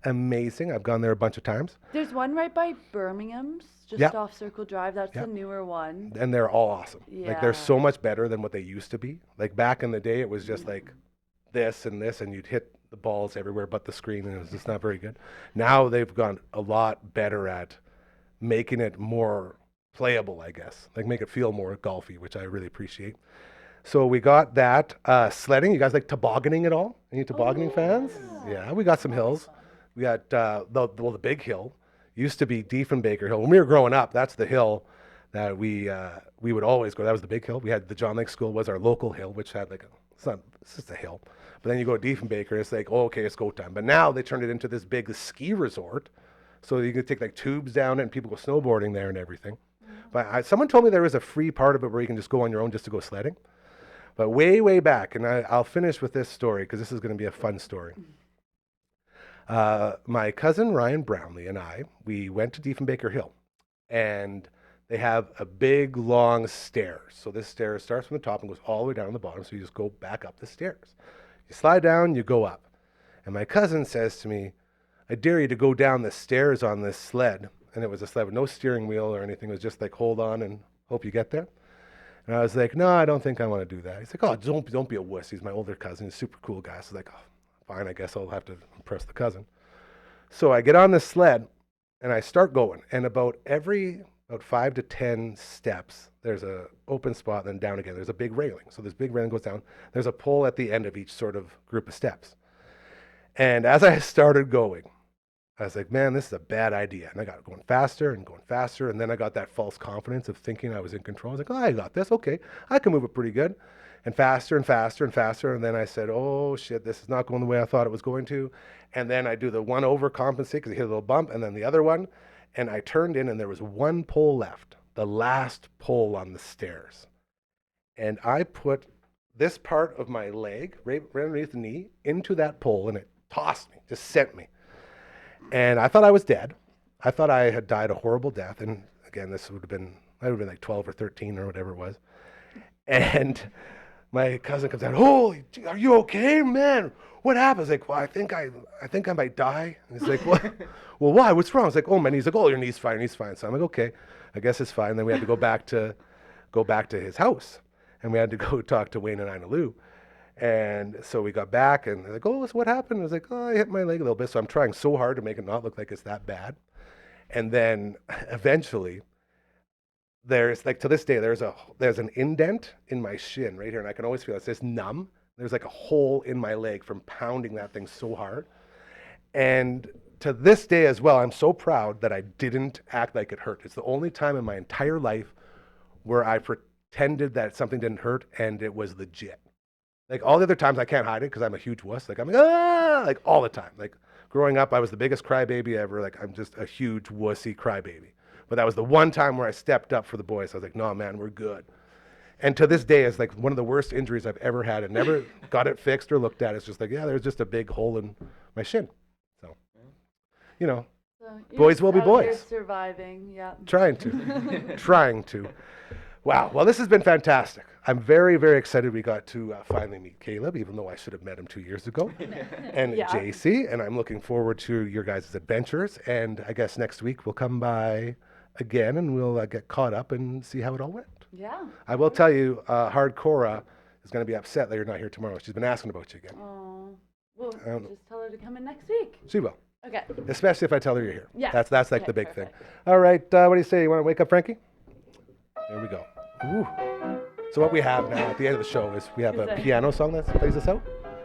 Amazing. I've gone there a bunch of times. There's one right by Birmingham's, just Yep. off Circle Drive. That's Yep. the newer one. And they're all awesome. Like, they're Yeah. so much better than what they used to be. Like, back in the day, it was just like this, and you'd hit the balls everywhere but the screen, and it was just not very good. Now they've gone a lot better at making it more playable, I guess. Like, make it feel more golfy, which I really appreciate. So we got that. Sledding. You guys like tobogganing at all? Any tobogganing fans? Yeah, we got some hills. We got the big hill. Used to be Diefenbaker Hill. When we were growing up, that's the hill that we would always go. That was the big hill. We had the John Lake School was our local hill, which had it's just a hill. But then you go to Diefenbaker, it's like, oh, okay, it's go time. But now they turned it into this big ski resort. So you can take like tubes down it, and people go snowboarding there and everything. But someone told me there was a free part of it where you can just go on your own just to go sledding. But way, way back, and I'll finish with this story because this is going to be a fun story. My cousin Ryan Brownlee and I, we went to Diefenbaker Hill, and they have a big, long stairs. So this stair starts from the top and goes all the way down to the bottom, so you just go back up the stairs. You slide down, you go up. And my cousin says to me, I dare you to go down the stairs on this sled. And it was a sled with no steering wheel or anything. It was just like, hold on and hope you get there. And I was like, no, I don't think I want to do that. He's like, oh, don't be a wuss. He's my older cousin. He's a super cool guy. So I was like, oh, fine, I guess I'll have to impress the cousin. So I get on the sled and I start going. And about 5 to 10 steps, there's a open spot and then down again. There's a big railing. So this big railing goes down. There's a pole at the end of each sort of group of steps. And as I started going, I was like, man, this is a bad idea. And I got going faster. And then I got that false confidence of thinking I was in control. I was like, oh, I got this. Okay, I can move it pretty good. And faster and faster and faster. And then I said, oh, shit, this is not going the way I thought it was going to. And then I do the one overcompensate because I hit a little bump. And then the other one. And I turned in and there was one pole left, the last pole on the stairs. And I put this part of my leg right underneath the knee into that pole, and it tossed me, just sent me. And I thought I was dead. I thought I had died a horrible death. And again, I would have been like 12 or 13 or whatever it was. And my cousin comes out, oh, are you okay, man? What happened? I was like, well, I think I might die. And he's like, what? Well, why? What's wrong? I was like, oh, my knee's like, oh, your knee's fine. So I'm like, okay, I guess it's fine. Then we had to go back to his house. And we had to go talk to Wayne and Ina Lou. And so we got back, and they're like, oh, so what happened? I was like, oh, I hit my leg a little bit, so I'm trying so hard to make it not look like it's that bad. And then eventually, there's like, to this day, there's an indent in my shin right here, and I can always feel it. It's just numb. There's like a hole in my leg from pounding that thing so hard. And to this day as well, I'm so proud that I didn't act like it hurt. It's the only time in my entire life where I pretended that something didn't hurt and it was legit. Like all the other times I can't hide it because I'm a huge wuss. Like I'm like, ah, like all the time. Like growing up, I was the biggest crybaby ever. Like I'm just a huge wussy crybaby. But that was the one time where I stepped up for the boys. I was like, no, man, we're good. And to this day, it's like one of the worst injuries I've ever had and never got it fixed or looked at. It's just like, yeah, there's just a big hole in my shin. So, you know, So you're boys will be out here boys. surviving, yeah. Trying to. Trying to. Wow. Well, this has been fantastic. I'm very, very excited we got to finally meet Caleb, even though I should have met him 2 years ago, and Yeah. JC, and I'm looking forward to your guys' adventures. And I guess next week we'll come by again and we'll get caught up and see how it all went. Yeah. I will tell you, Hardcora is going to be upset that you're not here tomorrow. She's been asking about you again. Oh. Well, Um, just tell her to come in next week. She will, Okay. especially if I tell her you're here. Yeah. That's like Okay, the big perfect. thing. All right, what do you say? You want to wake up Frankie? There we go. Ooh. So what we have now at the end of the show is we have Is a that- piano song that plays us out,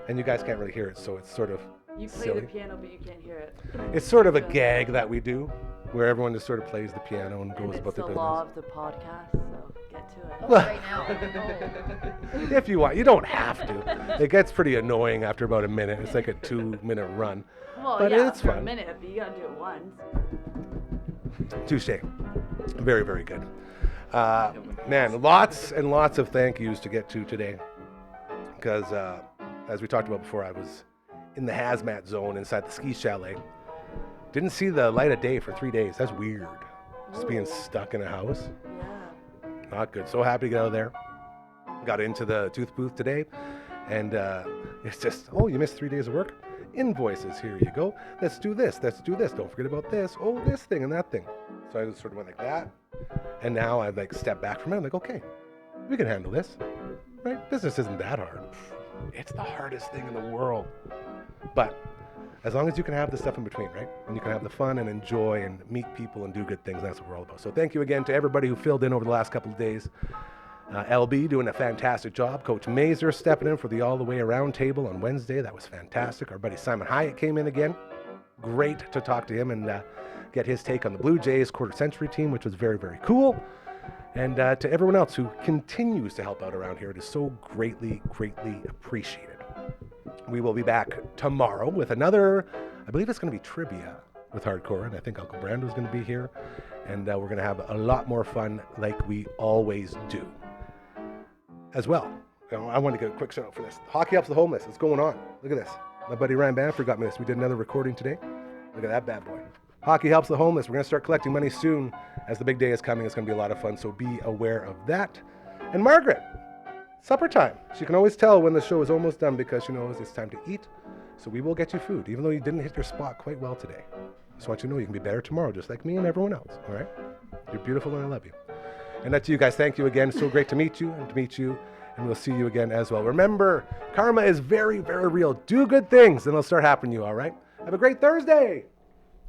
and you guys can't really hear it, so it's sort of You play silly. the piano, but you can't hear it. It's sort of a So- gag that we do, where everyone just sort of plays the piano and And goes it's about the their law business. of the podcast, so get to it. Oh, right now. Oh. If you want, you don't have to. It gets pretty annoying after about a minute. It's like a 2-minute run. Well, But yeah, it's for fun. a minute, but you gotta do it once. Touche. Very, very good. Man, lots and lots of thank yous to get to today. Because, as we talked about before, I was in the hazmat zone inside the ski chalet. Didn't see the light of day for 3 days. That's weird. Just being stuck in a house. Yeah. Not good. So happy to get out of there. Got into the tooth booth today. And it's just, oh, you missed 3 days of work? Invoices, here you go. Let's do this. Let's do this. Don't forget about this. Oh, this thing and that thing. So I just sort of went like that. And now I've like stepped back from it. I'm like, okay, we can handle this. Right? Business isn't that hard. It's the hardest thing in the world. But as long as you can have the stuff in between, right? And you can have the fun and enjoy and meet people and do good things, that's what we're all about. So thank you again to everybody who filled in over the last couple of days. LB doing a fantastic job. Coach Mazer stepping in for the all the way around table on Wednesday. That was fantastic. Our buddy Simon Hyatt came in again. Great to talk to him and get his take on the Blue Jays quarter century team, which was very, very cool. And to everyone else who continues to help out around here, it is so greatly, greatly appreciated. We will be back tomorrow with another, I believe it's going to be trivia with Hardcore, and I think Uncle Brando's going to be here. And we're going to have a lot more fun like we always do. As well, I want to get a quick shout out for this. Hockey Helps the Homeless. It's going on. Look at this. My buddy Ryan Bamford got me this. We did another recording today. Look at that bad boy. Hockey Helps the Homeless. We're going to start collecting money soon. As the big day is coming, it's going to be a lot of fun, so be aware of that. And Margaret, supper time. She can always tell when the show is almost done because she knows it's time to eat. So we will get you food, even though you didn't hit your spot quite well today. Just want you to know you can be better tomorrow, just like me and everyone else, all right? You're beautiful and I love you. And that's you guys. Thank you again. So great to meet you and to meet you. And we'll see you again as well. Remember, karma is very, very real. Do good things and it'll start happening to you, all right? Have a great Thursday.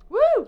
Woo!